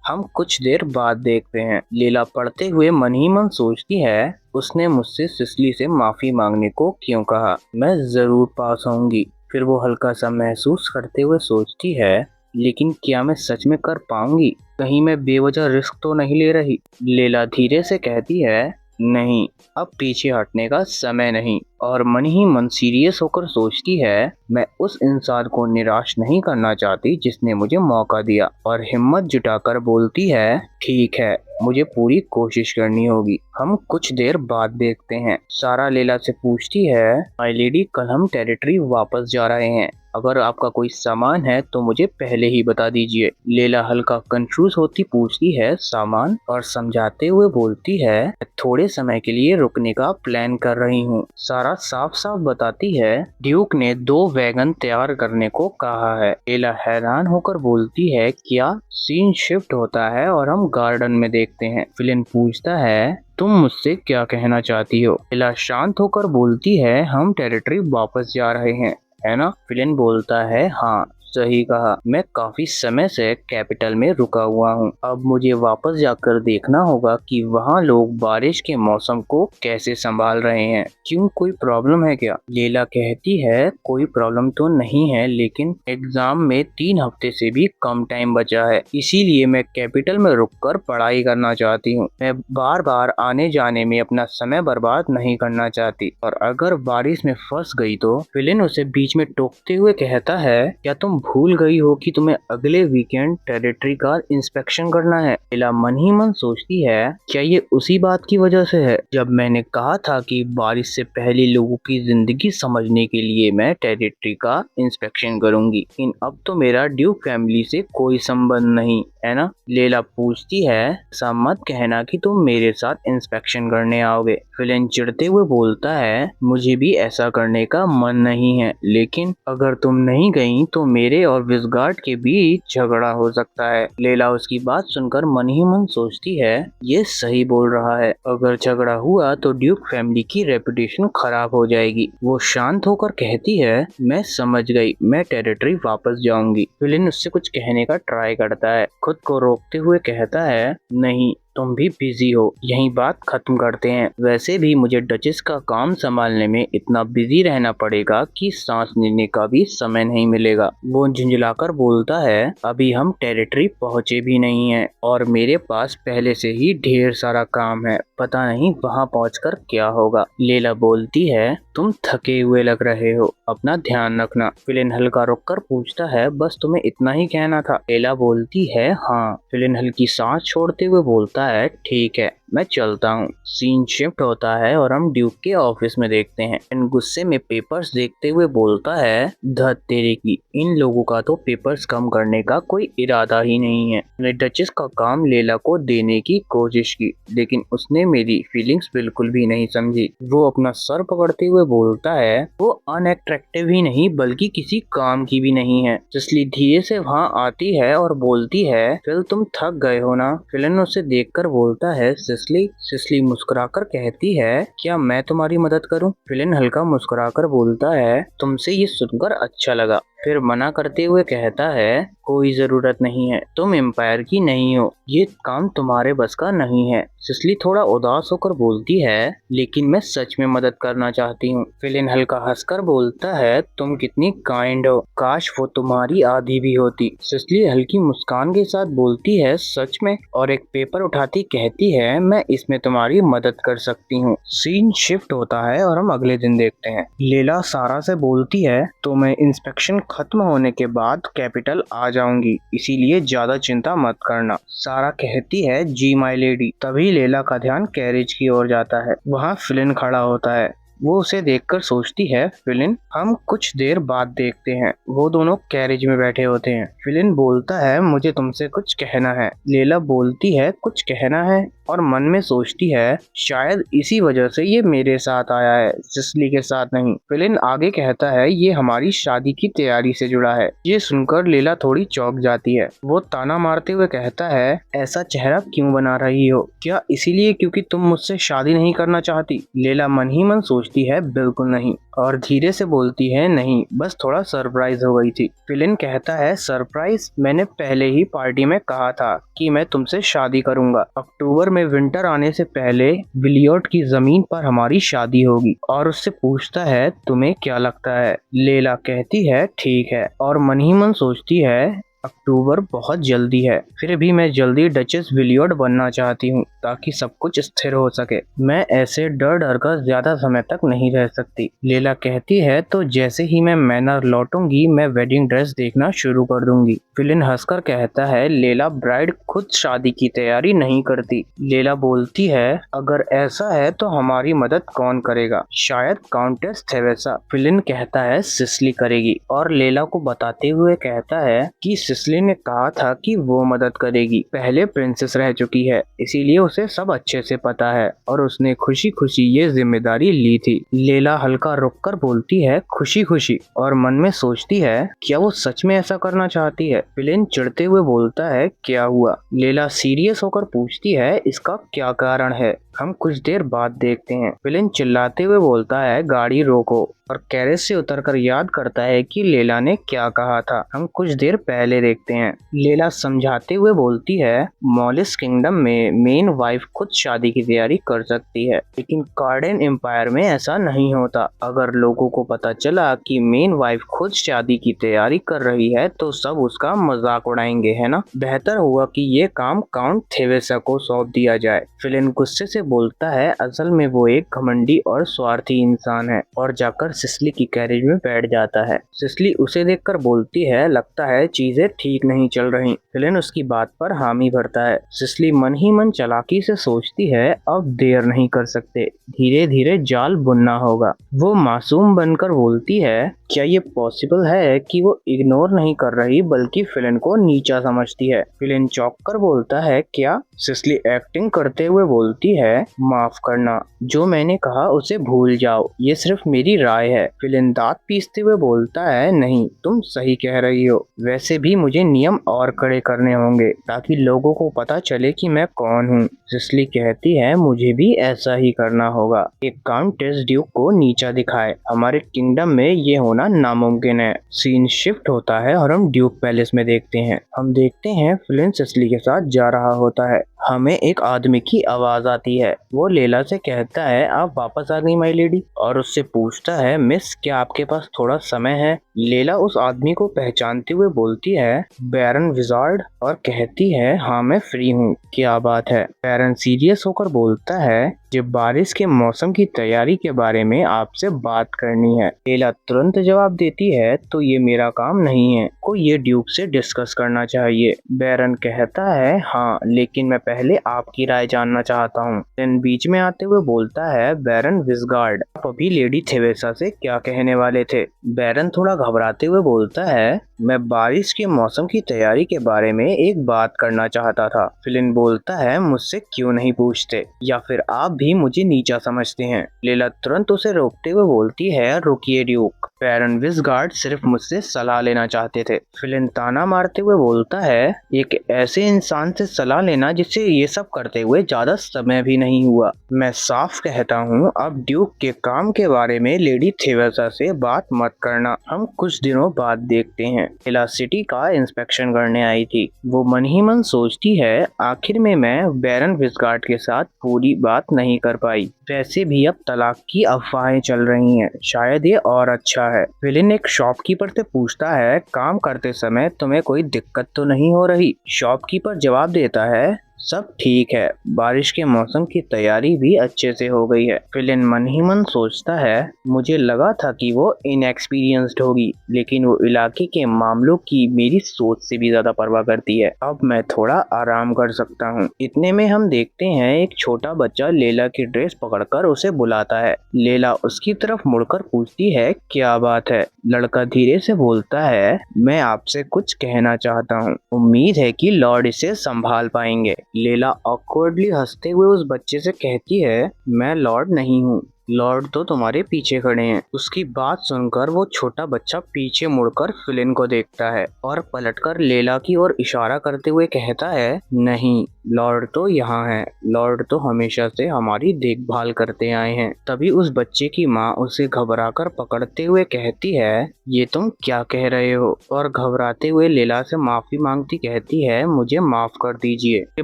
हम कुछ देर बाद देखते हैं लैला पढ़ते हुए मन ही मन सोचती है उसने मुझसे सिसली से माफी मांगने को क्यों कहा, मैं जरूर पास होऊंगी। फिर वो हल्का सा महसूस करते हुए सोचती है लेकिन क्या मैं सच में कर पाऊंगी, कहीं मैं बेवजह रिस्क तो नहीं ले रही। लैला धीरे से कहती है नहीं अब पीछे हटने का समय नहीं, और मन ही मन सीरियस होकर सोचती है, मैं उस इंसान को निराश नहीं करना चाहती जिसने मुझे मौका दिया, और हिम्मत जुटाकर बोलती है, ठीक है, मुझे पूरी कोशिश करनी होगी। हम कुछ देर बाद देखते हैं। सारा लैला से पूछती है, माय लेडी, कल हम टेरिटरी वापस जा रहे हैं, अगर आपका कोई सामान है तो मुझे पहले ही बता दीजिए। लैला हल्का कंफ्यूज होती पूछती है, सामान, और समझाते हुए बोलती है, थोड़े समय के लिए रुकने का प्लान कर रही हूँ। सारा साफ साफ बताती है, ड्यूक ने 2 वैगन तैयार करने को कहा है। लैला हैरान होकर बोलती है, क्या? सीन शिफ्ट होता है और हम गार्डन में देखते हैं। फिलिन पूछता है, तुम मुझसे क्या कहना चाहती हो? लैला शांत होकर बोलती है, हम टेरिटरी वापस जा रहे हैं, है ना? फिलिन बोलता है, हाँ, सही कहा। मैं काफी समय से कैपिटल में रुका हुआ हूँ। अब मुझे वापस जाकर देखना होगा कि वहाँ लोग बारिश के मौसम को कैसे संभाल रहे हैं। क्यों, कोई प्रॉब्लम है क्या? लैला कहती है, कोई प्रॉब्लम तो नहीं है, लेकिन एग्जाम में 3 हफ्ते से भी कम टाइम बचा है, इसीलिए मैं कैपिटल में रुककर पढ़ाई करना चाहती हूँ। मैं बार बार आने जाने में अपना समय बर्बाद नहीं करना चाहती, और अगर बारिश में फंस गई तो? फिलिन उसे बीच में टोकते हुए कहता है, क्या तुम भूल गई हो कि तुम्हें अगले वीकेंड टेरिटरी का इंस्पेक्शन करना है? लैला मन ही मन सोचती है, क्या ये उसी बात की वजह से है जब मैंने कहा था कि बारिश से पहले लोगों की जिंदगी समझने के लिए मैं टेरिटरी का इंस्पेक्शन करूंगी। लेकिन अब तो मेरा ड्यूक फैमिली से कोई संबंध नहीं है ना? लैला पूछती है, ऐसा मत कहना कि तुम मेरे साथ इंस्पेक्शन करने आओगे। फिलिन चिढ़ते हुए बोलता है, मुझे भी ऐसा करने का मन नहीं है, लेकिन अगर तुम नहीं गई तो मेरे और विज़गार्ड के बीच झगड़ा हो सकता है। लैला उसकी बात सुनकर मन ही मन सोचती है, ये सही बोल रहा है, अगर झगड़ा हुआ तो ड्यूक फैमिली की रेपुटेशन खराब हो जाएगी। वो शांत होकर कहती है, मैं समझ गई, मैं टेरिटरी वापस जाऊंगी। फिलिन उससे कुछ कहने का ट्राई करता है, खुद को रोकते हुए कहता है, नहीं, तुम भी बिजी हो, यही बात खत्म करते हैं। वैसे भी मुझे डचेस का काम संभालने में इतना बिजी रहना पड़ेगा कि सांस लेने का भी समय नहीं मिलेगा। वो झुंझलाकर बोलता है, अभी हम टेरिटरी पहुंचे भी नहीं हैं और मेरे पास पहले से ही ढेर सारा काम है, पता नहीं वहां पहुंचकर क्या होगा। लैला बोलती है, तुम थके हुए लग रहे हो, अपना ध्यान रखना। फिलिन हल्का रुककर पूछता है, बस तुम्हें इतना ही कहना था? लैला बोलती है, हाँ। फिलिन हल्की सांस छोड़ते हुए बोलता है, ठीक है, मैं चलता हूँ। सीन शिफ्ट होता है और हम ड्यूक के ऑफिस में देखते हैं। इन गुस्से में पेपर्स देखते हुए बोलता है, धत तेरे की, इन लोगों का तो पेपर्स कम करने का कोई इरादा ही नहीं है। मैंने डचेस का काम लैला को देने की कोशिश की, लेकिन उसने मेरी फीलिंग्स बिल्कुल भी नहीं समझी। वो अपना सर पकड़ते हुए बोलता है, वो अनअट्रैक्टिव ही नहीं बल्कि किसी काम की भी नहीं है। सिसली धीरे से वहाँ आती है और बोलती है, फिल तुम थक गए हो ना? फिलिन उसे देखकर बोलता है, सिसली मुस्कुराकर कहती है, क्या मैं तुम्हारी मदद करूं? फिलिन हल्का मुस्कुराकर बोलता है, तुमसे ये सुनकर अच्छा लगा, फिर मना करते हुए कहता है, कोई जरूरत नहीं है, तुम एम्पायर की नहीं हो, ये काम तुम्हारे बस का नहीं है। सिसली थोड़ा उदास होकर बोलती है, लेकिन मैं सच में मदद करना चाहती हूँ। फिलिन हल्का हंसकर बोलता है, तुम कितनी काइंड हो, काश वो तुम्हारी आधी भी होती। सिसली हल्की मुस्कान के साथ बोलती है, सच में? और एक पेपर उठाती कहती है, मैं इसमें तुम्हारी मदद कर सकती हूँ। सीन शिफ्ट होता है और हम अगले दिन देखते हैं। लैला सारा से बोलती है, तो मैं इंस्पेक्शन खत्म होने के बाद कैपिटल आ जाऊंगी, इसीलिए ज्यादा चिंता मत करना। सारा कहती है, जी माय लेडी। तभी लैला का ध्यान कैरेज की ओर जाता है। वहाँ फिलिन खड़ा होता है। वो उसे देखकर सोचती है, फिलिन? हम कुछ देर बाद देखते हैं। वो दोनों कैरेज में बैठे होते हैं। फिलिन बोलता है, मुझे तुमसे कुछ कहना है। लैला बोलती है, कुछ कहना है? और मन में सोचती है, शायद इसी वजह से ये मेरे साथ आया है, सिसली के साथ नहीं। फिलिन आगे कहता है, ये हमारी शादी की तैयारी से जुड़ा है। ये सुनकर लैला थोड़ी चौंक जाती है। वो ताना मारते हुए कहता है, ऐसा चेहरा क्यों बना रही हो? क्या इसीलिए क्योंकि तुम मुझसे शादी नहीं करना चाहती? लैला मन ही मन सोचती है, बिल्कुल नहीं, और धीरे से बोलती है, नहीं, बस थोड़ा सरप्राइज हो गई थी। फिलिन कहता है, सरप्राइज? मैंने पहले ही पार्टी में कहा था कि मैं तुमसे शादी करूंगा। अक्टूबर में विंटर आने से पहले विलियर्ड की जमीन पर हमारी शादी होगी। और उससे पूछता है, तुम्हें क्या लगता है? लैला कहती है, ठीक है, और मन ही मन सोचती है, अक्टूबर बहुत जल्दी है, फिर भी मैं जल्दी डचेस विलियर्ड बनना चाहती हूँ ताकि सब कुछ स्थिर हो सके। मैं ऐसे डर डर कर ज्यादा समय तक नहीं रह सकती। लेला कहती है तो जैसे ही मैं मैनर लौटूंगी मैं वेडिंग ड्रेस देखना शुरू कर दूंगी। फिलिन हंसकर कहता है लेला ब्राइड खुद शादी की तैयारी नहीं करती। लेला बोलती है अगर ऐसा है तो हमारी मदद कौन करेगा? शायद काउंटेस थेरेसा। फिलिन कहता है सिसिली करेगी और लेला को बताते हुए कहता है कि सिसिली ने कहा था कि वो मदद करेगी। पहले प्रिंसेस रह चुकी है इसीलिए उसे सब अच्छे से पता है और उसने खुशी खुशी ये जिम्मेदारी ली थी। लेला हल्का रुक कर बोलती है खुशी खुशी और मन में सोचती है क्या वो सच में ऐसा करना चाहती है? फिलिन चिढ़ते हुए बोलता है क्या हुआ? लेला सीरियस होकर पूछती है इसका क्या कारण है? हम कुछ देर बाद देखते हैं। फिलिन चिल्लाते हुए बोलता है गाड़ी रोको और कैरेज से उतरकर याद करता है कि लेला ने क्या कहा था। हम कुछ देर पहले देखते हैं। लेला समझाते हुए बोलती है मॉलिस किंगडम में मेन वाइफ खुद शादी की तैयारी कर सकती है लेकिन कार्डन एम्पायर में ऐसा नहीं होता। अगर लोगों को पता चला कि मेन वाइफ खुद शादी की तैयारी कर रही है तो सब उसका मजाक उड़ाएंगे, है ना? बेहतर हुआ कि ये काम काउंट थेरेसा को सौंप दिया जाए। फिलिन गुस्से से बोलता है असल में वो एक घमंडी और स्वार्थी इंसान है और जाकर सिसिली की कैरेज में बैठ जाता है। सिसिली उसे देखकर बोलती है लगता है चीजें ठीक नहीं चल रही। फिलिन उसकी बात पर हामी भरता है। सिसिली मन ही मन चालाकी से सोचती है अब देर नहीं कर सकते, धीरे धीरे जाल बुनना होगा। वो मासूम बनकर बोलती है क्या ये पॉसिबल है कि वो इग्नोर नहीं कर रही बल्कि फिलिन को नीचा समझती है? फिलिन चौंक कर बोलता है क्या? सिसिली एक्टिंग करते हुए बोलती है माफ करना, जो मैंने कहा उसे भूल जाओ, ये सिर्फ मेरी राय है। फिलिन दांत पीसते हुए बोलता है नहीं तुम सही कह रही हो, वैसे भी मुझे नियम और कड़े करने होंगे ताकि लोगों को पता चले कि मैं कौन हूँ। सिसिली कहती है मुझे भी ऐसा ही करना होगा, एक काउंटेस ड्यूक को नीचा दिखाए, हमारे किंगडम में ये होना नामुमकिन है। सीन शिफ्ट होता है और हम ड्यूक पैलेस में देखते हैं। हम देखते हैं फिलिन सिसिली के साथ जा रहा होता है। हमें एक आदमी की आवाज आती है। वो लेला से कहता है आप वापस आ गई माय लेडी, और उससे पूछता है मिस क्या आपके पास थोड़ा समय है? लेला उस आदमी को पहचानते हुए बोलती है बैरन विजार्ड, और कहती है हाँ मैं फ्री हूँ, क्या बात है? बैरन सीरियस होकर बोलता है जब बारिश के मौसम की तैयारी के बारे में आपसे बात करनी है। लेला तुरंत जवाब देती है तो ये मेरा काम नहीं है, को ये ड्यूक से डिस्कस करना चाहिए। बैरन कहता है हाँ लेकिन मैं पहले आपकी राय जानना चाहता हूँ। देन बीच में आते हुए बोलता है बैरन विजगार्ड, आप अभी लेडी थेरेसा से क्या कहने वाले थे? बैरन थोड़ा घबराते हुए बोलता है मैं बारिश के मौसम की तैयारी के बारे में एक बात करना चाहता था। फिलिन बोलता है मुझसे क्यों नहीं पूछते, या फिर आप भी मुझे नीचा समझते हैं? लेला तुरंत उसे रोकते हुए बोलती है रुकिए ड्यूक, बैरन विजगार्ड सिर्फ मुझसे सलाह लेना चाहते थे। फिलिन ताना मारते हुए बोलता है एक ऐसे इंसान से सलाह लेना जिससे ये सब करते हुए ज्यादा समय भी नहीं हुआ। मैं साफ कहता हूँ अब ड्यूक के काम के बारे में लेडी थेरेसा से बात मत करना। हम कुछ दिनों बाद देखते हैं लेला सिटी का इंस्पेक्शन करने आई थी। वो मन ही मन सोचती है आखिर में मैं बैरन विजगार्ड के साथ पूरी बात नहीं कर पाई। वैसे भी अब तलाक की अफवाहें चल रही हैं, शायद ये और अच्छा है। फिलिन एक शॉपकीपर से पूछता है काम करते समय तुम्हें कोई दिक्कत तो नहीं हो रही? शॉपकीपर जवाब देता है सब ठीक है, बारिश के मौसम की तैयारी भी अच्छे से हो गई है। फिलिन मन ही मन सोचता है मुझे लगा था कि वो इनएक्सपीरियंस्ड होगी लेकिन वो इलाके के मामलों की मेरी सोच से भी ज्यादा परवाह करती है। अब मैं थोड़ा आराम कर सकता हूँ। इतने में हम देखते हैं एक छोटा बच्चा लेला की ड्रेस पकड़कर उसे बुलाता है। लेला उसकी तरफ मुड़कर पूछती है क्या बात है? लड़का धीरे से बोलता है मैं आपसे कुछ कहना चाहता हूँ, उम्मीद है कि लॉर्ड इसे संभाल पाएंगे। लेला ऑकवर्डली हंसते हुए उस बच्चे से कहती है मैं लॉर्ड नहीं हूँ, लॉर्ड तो तुम्हारे पीछे खड़े हैं। उसकी बात सुनकर वो छोटा बच्चा पीछे मुड़कर फिलिन को देखता है और पलटकर लेला की ओर इशारा करते हुए कहता है नहीं, लॉर्ड तो यहाँ है, लॉर्ड तो हमेशा से हमारी देखभाल करते आए हैं। तभी उस बच्चे की माँ उसे घबराकर पकड़ते हुए कहती है ये तुम क्या कह रहे हो? और घबराते हुए लेला से माफी मांगती कहती है मुझे माफ कर दीजिए, ये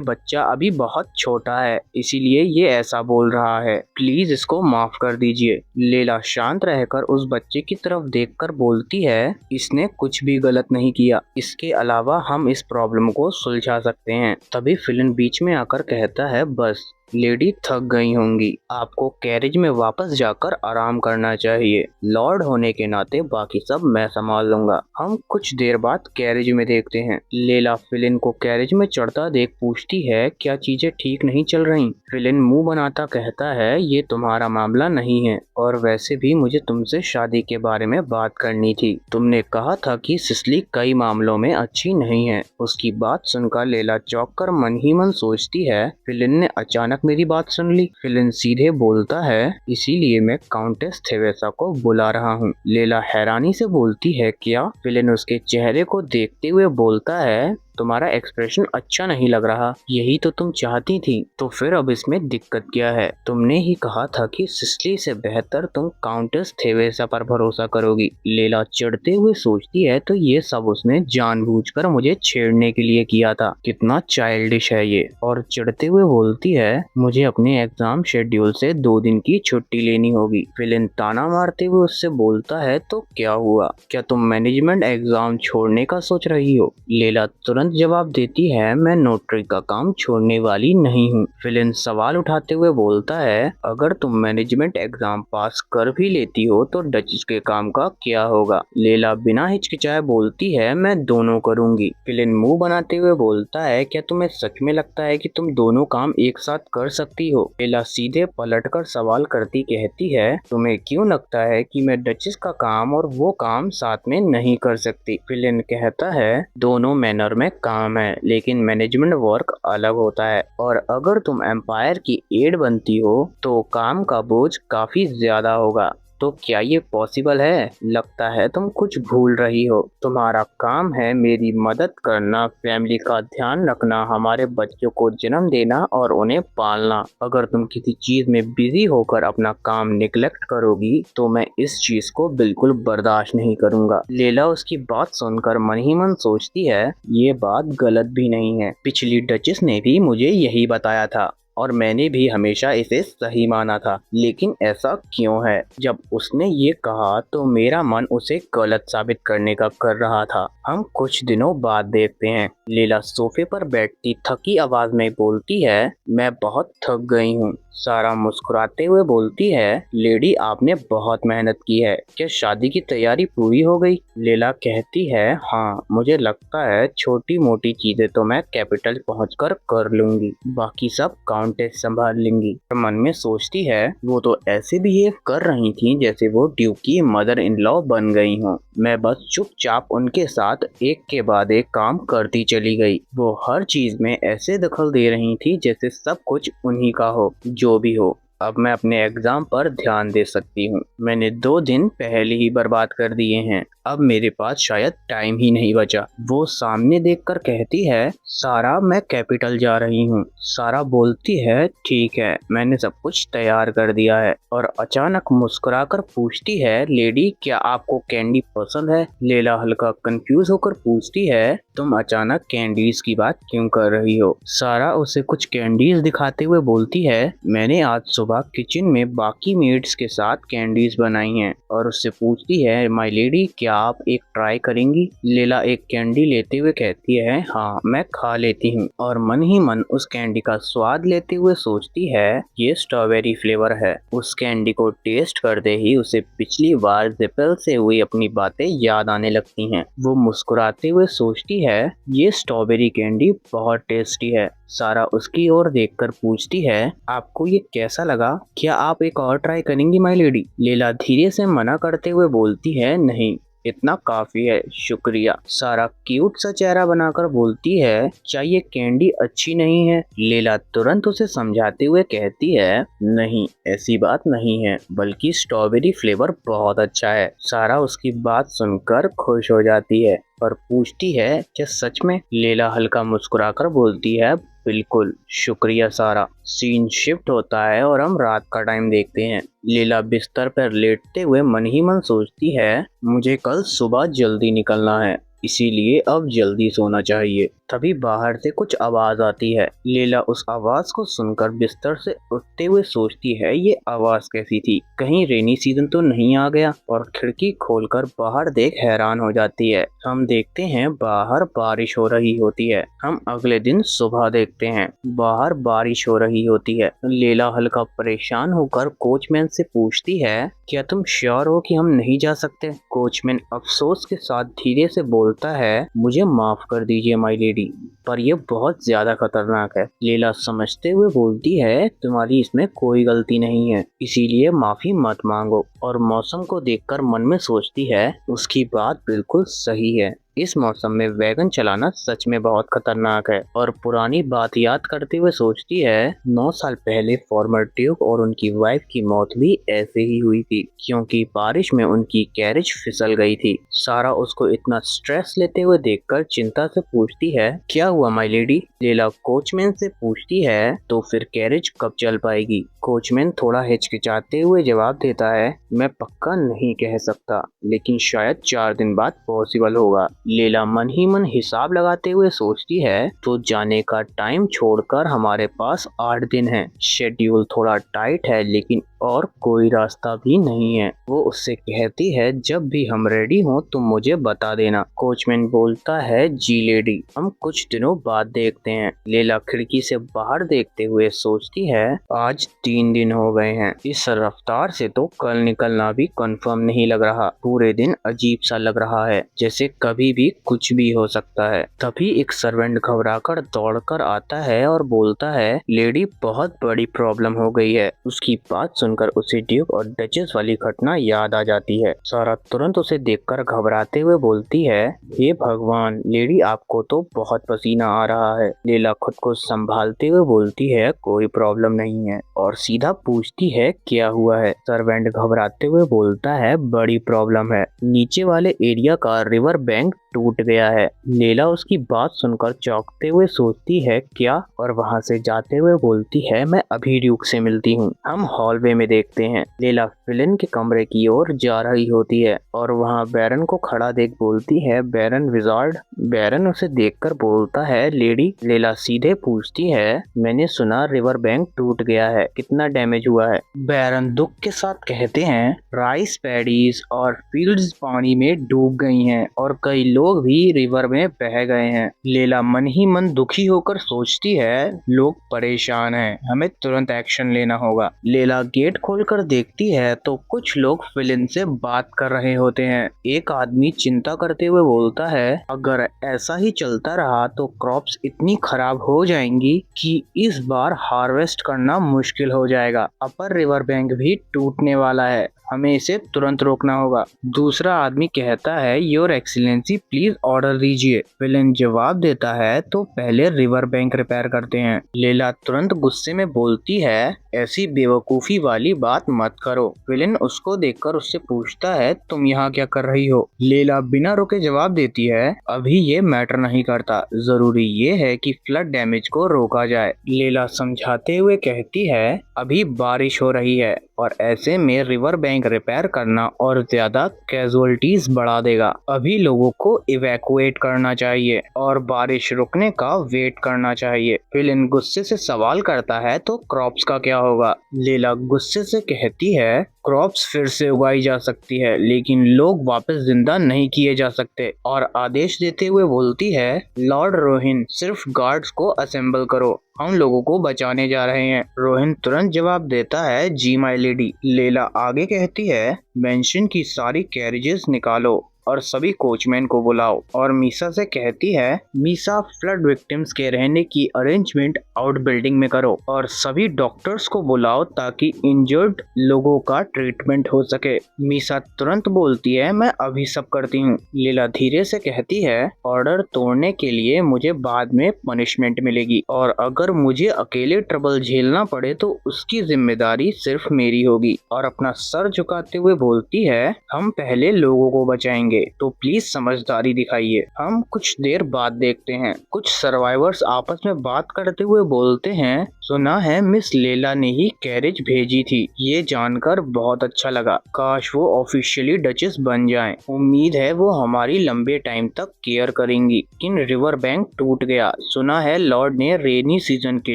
बच्चा अभी बहुत छोटा है इसीलिए ये ऐसा बोल रहा है, प्लीज इसको माफ माफ कर दीजिए। लैला शांत रहकर उस बच्चे की तरफ देखकर बोलती है, इसने कुछ भी गलत नहीं किया, इसके अलावा हम इस प्रॉब्लम को सुलझा सकते हैं। तभी फिलिन बीच में आकर कहता है, बस लेडी थक गई होंगी, आपको कैरेज में वापस जाकर आराम करना चाहिए। लॉर्ड होने के नाते बाकी सब मैं संभाल लूंगा। हम कुछ देर बाद कैरेज में देखते हैं। लैला फिलिन को कैरेज में चढ़ता देख पूछती है, क्या चीजें ठीक नहीं चल रही? फिलिन मुंह बनाता कहता है, ये तुम्हारा मामला नहीं है, और वैसे भी मुझे तुमसे शादी के बारे में बात करनी थी। तुमने कहा था कि सिसली कई मामलों में अच्छी नहीं है। उसकी बात सुनकर लैला चौंक कर मन ही मन सोचती है, फिलिन ने अचानक मेरी बात सुन ली। फिलिन सीधे बोलता है, इसीलिए मैं काउंटेस थेवेसा को बुला रहा हूँ। लैला हैरानी से बोलती है, क्या? फिलिन उसके चेहरे को देखते हुए बोलता है, तुम्हारा एक्सप्रेशन अच्छा नहीं लग रहा, यही तो तुम चाहती थी, तो फिर अब इसमें दिक्कत क्या है? तुमने ही कहा था कि सिसली से बेहतर तुम काउंटेस थेवेसा पर भरोसा करोगी। लैला चिढ़ते हुए सोचती है, तो ये सब उसने जानबूझकर मुझे छेड़ने के लिए किया था, कितना चाइल्डिश है ये। और चिढ़ते हुए बोलती है, मुझे अपने एग्जाम शेड्यूल से 2 दिन की छुट्टी लेनी होगी। फिलिन ताना मारते हुए उससे बोलता है, तो क्या हुआ, क्या तुम मैनेजमेंट एग्जाम छोड़ने का सोच रही हो? लैला तुरंत जवाब देती है, मैं नोटरी का काम छोड़ने वाली नहीं हूँ। फिलिन सवाल उठाते हुए बोलता है, अगर तुम मैनेजमेंट एग्जाम पास कर भी लेती हो तो डचेस के काम का क्या होगा? लैला बिना हिचकिचाए बोलती है, मैं दोनों करूंगी। फिलिन मुंह बनाते हुए बोलता है, क्या तुम्हें सच में लगता है कि तुम दोनों काम एक साथ कर सकती हो? लैला सीधे पलटकर सवाल करती कहती है, तुम्हें क्यों लगता है कि मैं डचेस का काम और वो काम साथ में नहीं कर सकती? फिलिन कहता है, दोनों मैनर में काम है, लेकिन मैनेजमेंट वर्क अलग होता है, और अगर तुम एम्पायर की एड बनती हो तो काम का बोझ काफी ज्यादा होगा। तो क्या ये पॉसिबल है? लगता है तुम कुछ भूल रही हो। तुम्हारा काम है मेरी मदद करना, फैमिली का ध्यान रखना, हमारे बच्चों को जन्म देना और उन्हें पालना। अगर तुम किसी चीज में बिजी होकर अपना काम निग्लेक्ट करोगी तो मैं इस चीज को बिल्कुल बर्दाश्त नहीं करूंगा। लैला उसकी बात सुनकर मन ही मन सोचती है, ये बात गलत भी नहीं है, पिछली डचेस ने भी मुझे यही बताया था और मैंने भी हमेशा इसे सही माना था, लेकिन ऐसा क्यों है? जब उसने ये कहा तो मेरा मन उसे गलत साबित करने का कर रहा था। हम कुछ दिनों बाद देखते हैं, लैला सोफे पर बैठती थकी आवाज में बोलती है, मैं बहुत थक गई हूँ। सारा मुस्कुराते हुए बोलती है, लेडी आपने बहुत मेहनत की है, क्या शादी की तैयारी पूरी हो गई? लैला कहती है, हाँ मुझे लगता है छोटी मोटी चीजें तो मैं कैपिटल पहुंचकर कर लूंगी, बाकी सब काउंटेस संभाल लेंगी। मन में सोचती है, वो तो ऐसे बिहेव कर रही थी जैसे वो ड्यूक की मदर इन लॉ बन गई हों। मैं बस चुपचाप उनके साथ एक के बाद एक काम करती चली गई। वो हर चीज में ऐसे दखल दे रही थी जैसे सब कुछ उन्हीं का हो। जो भी हो, अब मैं अपने एग्जाम पर ध्यान दे सकती हूँ। मैंने 2 दिन पहले ही बर्बाद कर दिए हैं, अब मेरे पास शायद टाइम ही नहीं बचा। वो सामने देखकर कहती है, सारा मैं कैपिटल जा रही हूँ। सारा बोलती है, ठीक है, मैंने सब कुछ तैयार कर दिया है, और अचानक मुस्कुराकर पूछती है, लेडी क्या आपको कैंडी पसंद है? लैला हल्का कंफ्यूज होकर पूछती है, तुम अचानक कैंडीज की बात क्यों कर रही हो? सारा उसे कुछ कैंडीज दिखाते हुए बोलती है, मैंने आज सुबह किचन में बाकी मेड्स के साथ कैंडीज बनाई हैं। और उससे पूछती है, माय लेडी क्या आप एक ट्राई करेंगी? लैला एक कैंडी लेते हुए कहती है, हाँ मैं खा लेती हूँ, और मन ही मन उस कैंडी का स्वाद लेते हुए सोचती है, ये स्ट्रॉबेरी फ्लेवर है। उस कैंडी को टेस्ट करते ही उसे पिछली बार जिपल से हुई अपनी बातें याद आने लगती हैं। वो मुस्कुराते हुए सोचती है, ये स्ट्रॉबेरी कैंडी बहुत टेस्टी है। सारा उसकी ओर देखकर पूछती है, आपको ये कैसा लगा? क्या आप एक और ट्राई करेंगी माय लेडी? लैला धीरे से मना करते हुए बोलती है, नहीं इतना काफी है, शुक्रिया। सारा क्यूट सा चेहरा बनाकर बोलती है, क्या ये कैंडी अच्छी नहीं है? लैला तुरंत उसे समझाते हुए कहती है, नहीं ऐसी बात नहीं है, बल्कि स्ट्रॉबेरी फ्लेवर बहुत अच्छा है। सारा उसकी बात सुनकर खुश हो जाती है और पूछती है, क्या सच में? लैला हल्का मुस्कुराकर बोलती है, बिल्कुल, शुक्रिया सारा। सीन शिफ्ट होता है और हम रात का टाइम देखते हैं। लैला बिस्तर पर लेटते हुए मन ही मन सोचती है, मुझे कल सुबह जल्दी निकलना है, इसीलिए अब जल्दी सोना चाहिए। तभी बाहर से कुछ आवाज आती है। लीला उस आवाज को सुनकर बिस्तर से उठते हुए सोचती है, ये आवाज कैसी थी, कहीं रेनी सीजन तो नहीं आ गया। और खिड़की खोलकर बाहर देख हैरान हो जाती है। हम देखते हैं बाहर बारिश हो रही होती है। हम अगले दिन सुबह देखते हैं, बाहर बारिश हो रही होती है। लीला हल्का परेशान होकर कोचमैन से पूछती है, क्या तुम श्योर हो कि हम नहीं जा सकते? कोचमैन अफसोस के साथ धीरे से बोलता है, मुझे माफ कर दीजिए माय लेडी, पर यह बहुत ज्यादा खतरनाक है। लीला समझते हुए बोलती है, तुम्हारी इसमें कोई गलती नहीं है, इसीलिए माफी मत मांगो। और मौसम को देखकर मन में सोचती है, उसकी बात बिल्कुल सही है, इस मौसम में वैगन चलाना सच में बहुत खतरनाक है। और पुरानी बात याद करते हुए सोचती है, 9 साल पहले फॉर्मर ड्यूक और उनकी वाइफ की मौत भी ऐसे ही हुई थी, क्योंकि बारिश में उनकी कैरेज फिसल गई थी। सारा उसको इतना स्ट्रेस लेते हुए देखकर चिंता से पूछती है, क्या हुआ माय लेडी? लीला कोचमैन से पूछती है, तो फिर कैरेज कब चल पाएगी? कोचमैन थोड़ा हिचकिचाते हुए जवाब देता है, मैं पक्का नहीं कह सकता, लेकिन शायद 4 दिन बाद पॉसिबल होगा। लीला मन ही मन हिसाब लगाते हुए सोचती है, तो जाने का टाइम छोड़कर हमारे पास 8 दिन है। शेड्यूल थोड़ा टाइट है, लेकिन और कोई रास्ता भी नहीं है। वो उससे कहती है, जब भी हम रेडी हों तुम मुझे बता देना। कोचमैन बोलता है, जी लेडी, हम कुछ दिनों बाद देखते हैं। लीला खिड़की से बाहर देखते हुए सोचती है, आज 3 दिन हो गए हैं, इस रफ्तार से तो कल निकलना भी कंफर्म नहीं लग रहा। पूरे दिन अजीब सा लग रहा है, जैसे कभी भी कुछ भी हो सकता है। तभी एक सर्वेंट घबराकर दौड़कर आता है और बोलता है, लेडी, बहुत बड़ी प्रॉब्लम हो गई है। उसकी बात सुनकर उसे ड्यूक और डचेस वाली घटना याद आ जाती है। सारा तुरंत उसे देखकर घबराते हुए बोलती है, हे भगवान लेडी, आपको तो बहुत पसीना आ रहा है। लीला खुद को संभालते हुए बोलती है, कोई प्रॉब्लम नहीं है, और सीधा पूछती है, क्या हुआ है? सर्वेंट घबराते हुए बोलता है, बड़ी प्रॉब्लम है, नीचे वाले एरिया का रिवर बैंक टूट गया है। लीला उसकी बात सुनकर चौंकते हुए सोचती है, क्या? और वहाँ से जाते हुए बोलती है, मैं अभी ड्यूक से मिलती हूँ। हम हॉलवे में देखते हैं। लीला फिलिन के कमरे की ओर जा रही होती है और वहाँ बैरन को खड़ा देख बोलती है, बैरन विजार्ड। बैरन उसे देखकर बोलता है, लेडी। लीला सीधे पूछती है, मैंने सुना रिवर बैंक टूट गया है, कितना डैमेज हुआ है? बैरन दुख के साथ कहते हैं, राइस पैडीज और फील्ड्स पानी में डूब गई हैं और कई लोग भी रिवर में बह गए हैं। लीला मन ही मन दुखी होकर सोचती है, लोग परेशान हैं, हमें तुरंत एक्शन लेना होगा। लीला गेट खोलकर देखती है तो कुछ लोग फिलिन से बात कर रहे होते हैं। एक आदमी चिंता करते हुए बोलता है, अगर ऐसा ही चलता रहा तो क्रॉप्स इतनी खराब हो जाएंगी कि इस बार हार्वेस्ट करना मुश्किल हो जाएगा। अपर रिवर बैंक भी टूटने वाला है, हमें इसे तुरंत रोकना होगा। दूसरा आदमी कहता है, योर एक्सीलेंसी प्लीज ऑर्डर दीजिए। विलेन जवाब देता है, तो पहले रिवर बैंक रिपेयर करते हैं। लीला तुरंत गुस्से में बोलती है, ऐसी बेवकूफी वाली बात मत करो। विलेन उसको देखकर उससे पूछता है, तुम यहाँ क्या कर रही हो? लीला बिना रुके जवाब देती है, अभी ये मैटर नहीं करता, जरूरी ये है कि फ्लड डैमेज को रोका जाए। लीला समझाते हुए कहती है, अभी बारिश हो रही है और ऐसे में रिवर बैंक रिपेयर करना और ज्यादा कैजुअलिटीज बढ़ा देगा। अभी लोगों को इवैक्यूएट करना चाहिए और बारिश रुकने का वेट करना चाहिए। विलेन गुस्से से सवाल करता है, तो क्रॉप्स का क्या होगा? लीला गुस्से से कहती है, क्रॉप्स फिर से उगाई जा सकती है, लेकिन लोग वापस जिंदा नहीं किए जा सकते। और आदेश देते हुए बोलती है, लॉर्ड रोहिन, सिर्फ गार्ड्स को असेंबल करो, हम लोगों को बचाने जा रहे हैं। रोहिन तुरंत जवाब देता है, जी माय लेडी। लीला आगे कहती है, मेंशन की सारी कैरेजेस निकालो और सभी कोचमैन को बुलाओ। और मीसा से कहती है, मीसा, फ्लड विक्टिम्स के रहने की अरेंजमेंट आउट बिल्डिंग में करो और सभी डॉक्टर्स को बुलाओ ताकि इंजर्ड लोगों का ट्रीटमेंट हो सके। मीसा तुरंत बोलती है, मैं अभी सब करती हूँ। लीला धीरे से कहती है, ऑर्डर तोड़ने के लिए मुझे बाद में पनिशमेंट मिलेगी और अगर मुझे अकेले ट्रबल झेलना पड़े तो उसकी जिम्मेदारी सिर्फ मेरी होगी। और अपना सर झुकाते हुए बोलती है, हम पहले लोगों को बचाएंगे। जाएंगे, तो प्लीज समझदारी दिखाइए। हम कुछ देर बाद देखते हैं कुछ सर्वाइवर्स आपस में बात करते हुए बोलते हैं, सुना है मिस लेला ने ही कैरेज भेजी थी। ये जानकर बहुत अच्छा लगा। काश वो ऑफिशियली डचेस बन जाएं। उम्मीद है वो हमारी लंबे टाइम तक केयर करेंगी। लेकिन रिवर बैंक टूट गया। सुना है लॉर्ड ने रेनी सीजन के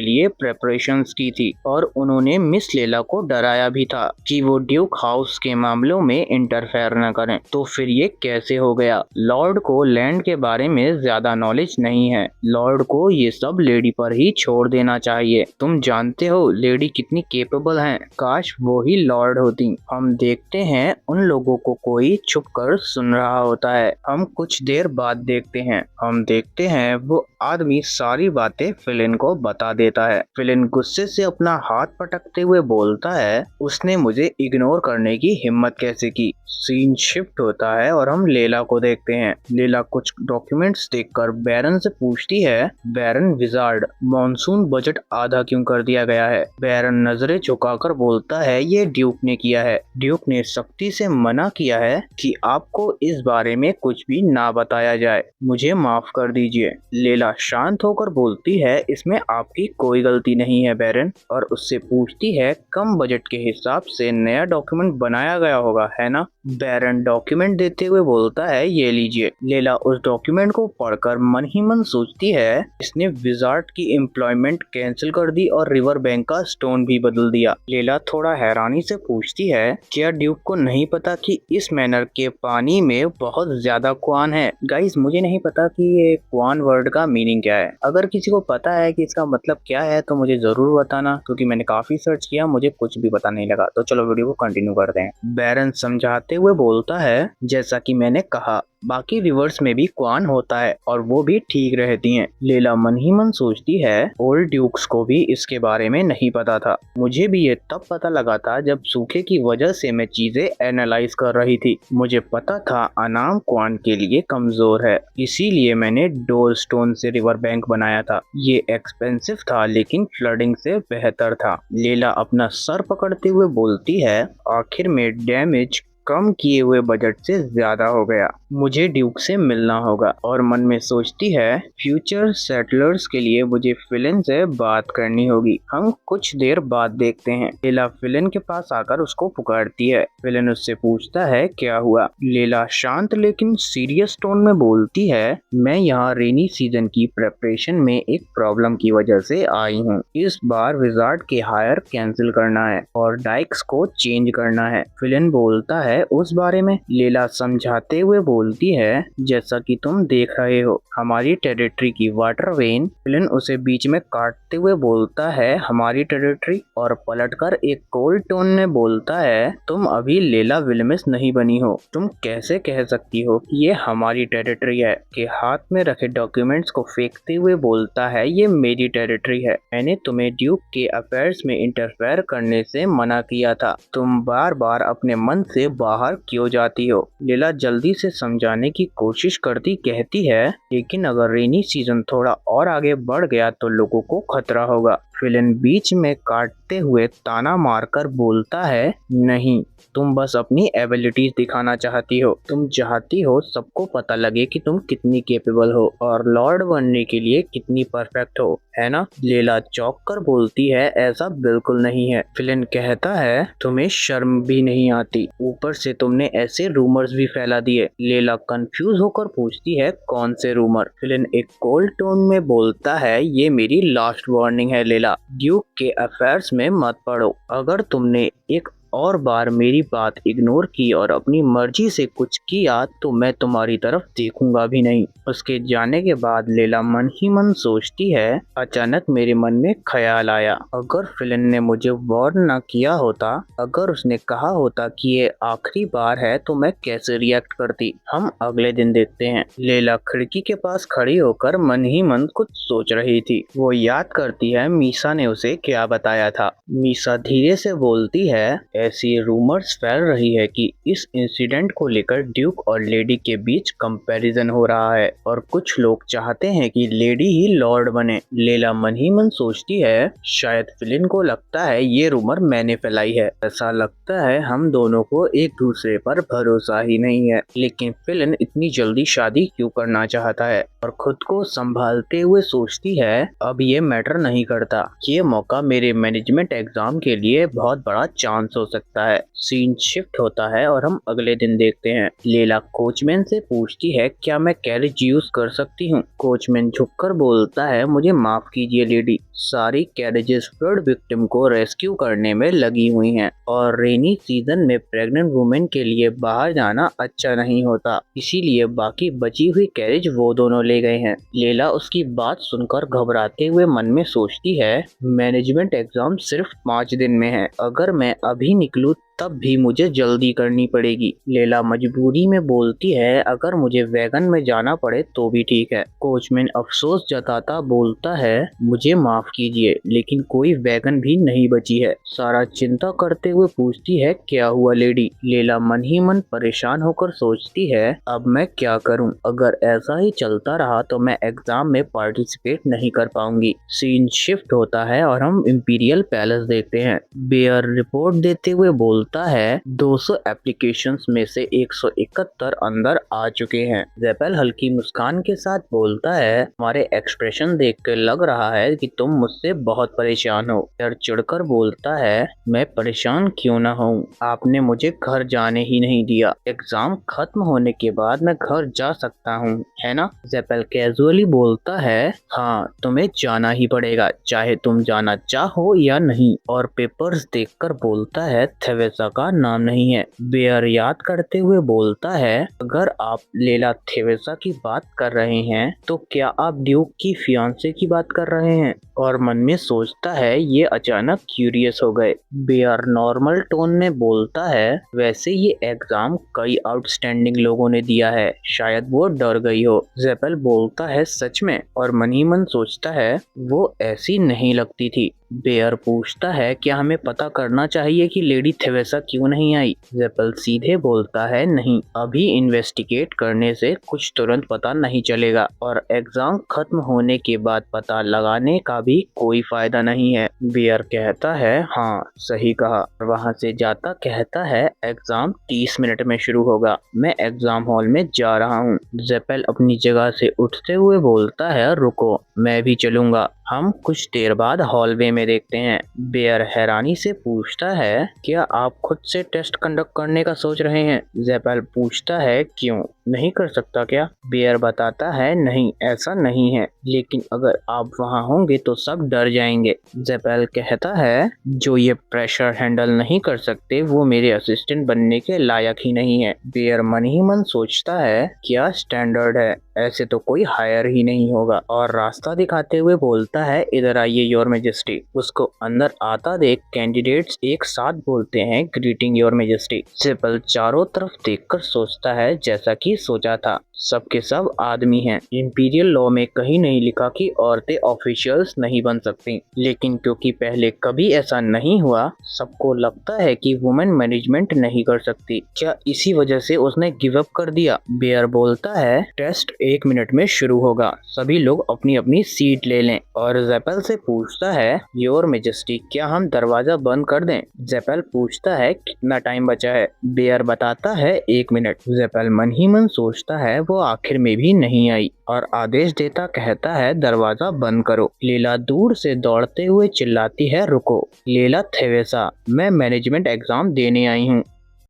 लिए प्रेपरेशंस की थी और उन्होंने मिस लेला को डराया भी था कि वो ड्यूक हाउस के मामलों में इंटरफेयर न करें। तो फिर ये कैसे हो गया? लॉर्ड को लैंड के बारे में ज्यादा नॉलेज नहीं है। लॉर्ड को ये सब लेडी पर ही छोड़ देना चाहिए। तुम जानते हो लेडी कितनी केपेबल हैं। काश वो ही लॉर्ड होती। हम देखते हैं उन लोगों को कोई छुप कर सुन रहा होता है। हम कुछ देर बाद देखते हैं वो आदमी सारी बातें फिलिन को बता देता है। फिलिन गुस्से से अपना हाथ पटकते हुए बोलता है, उसने मुझे इग्नोर करने की हिम्मत कैसे की। सीन शिफ्ट होता है और हम लेला को देखते हैं। लेला कुछ डॉक्यूमेंट्स देखकर बैरन से पूछती है, बैरन विजार्ड, मॉनसून बजट आधा क्यों कर दिया गया है? बैरन नजरें झुकाकर बोलता है, ये ड्यूक ने किया है। ड्यूक ने सख्ती से मना किया है कि आपको इस बारे में कुछ भी ना बताया जाए। मुझे माफ कर दीजिए। लेला शांत होकर बोलती है, इसमें आपकी कोई गलती नहीं है बैरन, और उससे पूछती है, कम बजट के हिसाब से नया डॉक्यूमेंट बनाया गया होगा, है ना? बैरन डॉक्यूमेंट देते हुए बोलता है, ये लीजिए। लेला उस डॉक्यूमेंट को पढ़कर मन ही मन सोचती है, इसने विजार्ड की एम्प्लॉयमेंट कैंसिल कर दी और रिवर बैंक का स्टोन भी बदल दिया। लेला थोड़ा हैरानी से पूछती है, क्या ड्यूक को नहीं पता कि इस मैनर के पानी में बहुत ज्यादा क्वान है? गाइस, मुझे नहीं पता कि ये क्वान वर्ड का मीनिंग क्या है। अगर किसी को पता है कि इसका मतलब क्या है तो मुझे जरूर बताना, क्योंकि मैंने काफी सर्च किया, मुझे कुछ भी पता नहीं लगा। तो चलो वीडियो को कंटिन्यू करते हैं। बैरन समझाते हुए बोलता है, जैसा कि मैंने कहा, बाकी रिवर्स में भी क्वान होता है और वो भी ठीक रहती हैं। लेला मन ही मन सोचती है, ओल्ड ड्यूक्स को भी इसके बारे में नहीं पता था। मुझे भी ये तब पता लगा था जब सूखे की वजह से मैं चीजें एनालाइज कर रही थी। मुझे पता था अनाम क्वान के लिए कमजोर है, इसीलिए मैंने डोर स्टोन से रिवर बैंक बनाया था। ये एक्सपेंसिव था लेकिन फ्लडिंग से बेहतर था। लेला अपना सर पकड़ते हुए बोलती है, आखिर में डैमेज कम किए हुए बजट से ज्यादा हो गया। मुझे ड्यूक से मिलना होगा। और मन में सोचती है, फ्यूचर सेटलर्स के लिए मुझे फिलिन से बात करनी होगी। हम कुछ देर बाद देखते हैं लेला फिलिन के पास आकर उसको पुकारती है। फिलिन उससे पूछता है, क्या हुआ? लेला शांत लेकिन सीरियस टोन में बोलती है, मैं यहाँ रेनी सीजन की प्रेपरेशन में एक प्रॉब्लम की वजह से आई हूँ। इस बार विजार्ड के हायर कैंसिल करना है और डाइक्स को चेंज करना है। फिलिन बोलता है, उस बारे में? लेला समझाते हुए बोलती है, जैसा कि तुम देख रहे हो, हमारी टेरिटरी की वाटर वेन। फिलिन उसे बीच में काटते हुए बोलता है, हमारी टेरिटरी? और पलटकर एक कोल्ड टोन में बोलता है, तुम अभी लेला विल्मिस नहीं बनी हो। तुम कैसे कह सकती हो कि ये हमारी टेरिटरी है? के हाथ में रखे डॉक्यूमेंट्स को फेंकते हुए बोलता है, ये मेरी टेरिटरी है। मैंने तुम्हें ड्यूक के अफेयर्स में इंटरफेयर करने से मना किया था। तुम बार बार अपने मन से बाहर क्यों जाती हो? लेला जल्दी से समझाने की कोशिश करती कहती है, लेकिन अगर रेनी सीजन थोड़ा और आगे बढ़ गया तो लोगों को खतरा होगा। फिलिन बीच में काटते हुए ताना मारकर बोलता है, नहीं, तुम बस अपनी एबिलिटीज दिखाना चाहती हो। तुम चाहती हो सबको पता लगे कि तुम कितनी केपेबल हो और लॉर्ड बनने के लिए कितनी परफेक्ट हो, है ना? लेला चौंक कर बोलती है, ऐसा बिल्कुल नहीं है। फिलिन कहता है, तुम्हें शर्म भी नहीं आती? ऊपर से तुमने ऐसे रूमर्स भी फैला दिए। लेला कंफ्यूज होकर पूछती है, कौन से रूमर? फिलिन एक कोल्ड टोन में बोलता है, ये मेरी लास्ट वार्निंग है लेला, ड्यूक के अफेयर्स में मत पड़ो। अगर तुमने एक और बार मेरी बात इग्नोर की और अपनी मर्जी से कुछ किया तो मैं तुम्हारी तरफ देखूंगा भी नहीं। उसके जाने के बाद लेला मन ही मन सोचती है, अचानक मेरे मन में ख्याल आया, अगर फिलिन ने मुझे वार्न न किया होता, अगर उसने कहा होता कि ये आखिरी बार है, तो मैं कैसे रिएक्ट करती। हम अगले दिन देखते हैं लेला खिड़की के पास खड़ी होकर मन ही मन कुछ सोच रही थी। वो याद करती है मीसा ने उसे क्या बताया था। मीसा धीरे से बोलती है, ऐसी रूमर्स फैल रही है कि इस इंसिडेंट को लेकर ड्यूक और लेडी के बीच कंपैरिजन हो रहा है और कुछ लोग चाहते हैं कि लेडी ही लॉर्ड बने। लेला मन ही मन सोचती है शायद फिलिन को लगता है ये रूमर मैंने फैलाई है। ऐसा लगता है हम दोनों को एक दूसरे पर भरोसा ही नहीं है। लेकिन फिलिन इतनी जल्दी शादी क्यों करना चाहता है और खुद को संभालते हुए सोचती है अब ये मैटर नहीं करता। ये मौका मेरे मैनेजमेंट एग्जाम के लिए बहुत बड़ा चांस हो सकता है। सीन शिफ्ट होता है और हम अगले दिन देखते हैं लेला कोचमैन से पूछती है क्या मैं कैरेज यूज कर सकती हूँ। कोचमैन झुककर बोलता है मुझे माफ कीजिए लेडी, सारी कैरेजेस फ्लड विक्टिम को रेस्क्यू करने में लगी हुई हैं और रेनी सीजन में प्रेग्नेंट वुमेन के लिए बाहर जाना अच्छा नहीं होता, इसीलिए बाकी बची हुई कैरेज वो दोनों ले गए हैं। लेला उसकी बात सुनकर घबराते हुए मन में सोचती है मैनेजमेंट एग्जाम सिर्फ 5 दिन में है, अगर मैं अभी निकलूं तब भी मुझे जल्दी करनी पड़ेगी। लेला मजबूरी में बोलती है अगर मुझे वैगन में जाना पड़े तो भी ठीक है। कोचमैन अफसोस जताता बोलता है मुझे माफ कीजिए लेकिन कोई वैगन भी नहीं बची है। सारा चिंता करते हुए पूछती है क्या हुआ लेडी। लेला मन ही मन परेशान होकर सोचती है अब मैं क्या करूं, अगर ऐसा ही चलता रहा तो मैं एग्जाम में पार्टिसिपेट नहीं कर पाऊंगी। सीन शिफ्ट होता है और हम इंपीरियल पैलेस देखते हैं। बेयर रिपोर्ट देते हुए बोलता है 200 एप्लीकेशंस में से 171 अंदर आ चुके हैं। जेपेल हल्की मुस्कान के साथ बोलता है हमारे एक्सप्रेशन देखकर लग रहा है कि तुम मुझसे बहुत परेशान हो। बेयर चिढ़कर बोलता है मैं परेशान क्यों ना हूँ, आपने मुझे घर जाने ही नहीं दिया, एग्जाम खत्म होने के बाद मैं घर जा सकता हूँ है ना। जेपेल कैजुअली बोलता है हाँ तुम्हें जाना ही पड़ेगा चाहे तुम जाना चाहो या नहीं, और पेपर्स देखकर बोलता है थेवेसा का नाम नहीं है। बेयर याद करते हुए बोलता है अगर आप लेला थेवेसा की बात कर रहे हैं तो क्या आप ड्यूक की फियांसे की बात कर रहे हैं, और मन में सोचता है ये अचानक क्यूरियस हो गए। बेयर नॉर्मल टोन में बोलता है वैसे ये एग्जाम कई आउटस्टैंडिंग लोगों ने दिया है, शायद वो डर गई हो। जेपेल बोलता है सच में, और मन ही मन सोचता है वो ऐसी नहीं लगती थी। बेयर पूछता है क्या हमें पता करना चाहिए कि लेडी थेवेसा क्यों नहीं आई। जेपेल सीधे बोलता है नहीं, अभी इन्वेस्टिगेट करने से कुछ तुरंत पता नहीं चलेगा और एग्जाम खत्म होने के बाद पता लगाने का भी कोई फायदा नहीं है। बेयर कहता है हाँ सही कहा, और वहाँ से जाता कहता है एग्जाम 30 मिनट में शुरू होगा, मैं एग्जाम हॉल में जा रहा हूँ। जेपेल अपनी जगह से उठते हुए बोलता है रुको मैं भी चलूंगा। हम कुछ देर बाद हॉलवे में देखते हैं। बेयर हैरानी से पूछता है क्या आप खुद से टेस्ट कंडक्ट करने का सोच रहे हैं। जेपेल पूछता है क्यों, नहीं कर सकता क्या। बेयर बताता है नहीं ऐसा नहीं है, लेकिन अगर आप वहाँ होंगे तो सब डर जाएंगे। जेपेल कहता है जो ये प्रेशर हैंडल नहीं कर सकते वो मेरे असिस्टेंट बनने के लायक ही नहीं है। बेयर मन ही मन सोचता है क्या स्टैंडर्ड है, ऐसे तो कोई हायर ही नहीं होगा, और रास्ता दिखाते हुए बोलता है इधर आइए योर मैजेस्टी। उसको अंदर आता देख कैंडिडेट्स एक साथ बोलते हैं ग्रीटिंग योर मैजेस्टी। जेपेल चारों तरफ देखकर सोचता है जैसा कि सोचा था सबके सब आदमी हैं। इंपीरियल लॉ में कहीं नहीं लिखा कि औरतें ऑफिशियल्स नहीं बन सकती, लेकिन क्योंकि पहले कभी ऐसा नहीं हुआ सबको लगता है कि वुमेन मैनेजमेंट नहीं कर सकती। क्या इसी वजह से उसने गिव अप कर दिया। बेयर बोलता है टेस्ट 1 मिनट में शुरू होगा, सभी लोग अपनी अपनी सीट ले लें, और जेपेल से पूछता है योर मैजेस्टी क्या हम दरवाजा बंद कर दें। जेपेल पूछता है कितना टाइम बचा है। बेयर बताता है 1 मिनट। जेपेल मन ही मन सोचता है वो आखिर में भी नहीं आई और आदेश देता कहता है दरवाजा बंद करो। लेला दूर से दौड़ते हुए चिल्लाती है रुको, लेला थेवेसा मैं मैनेजमेंट एग्जाम देने आई हूँ,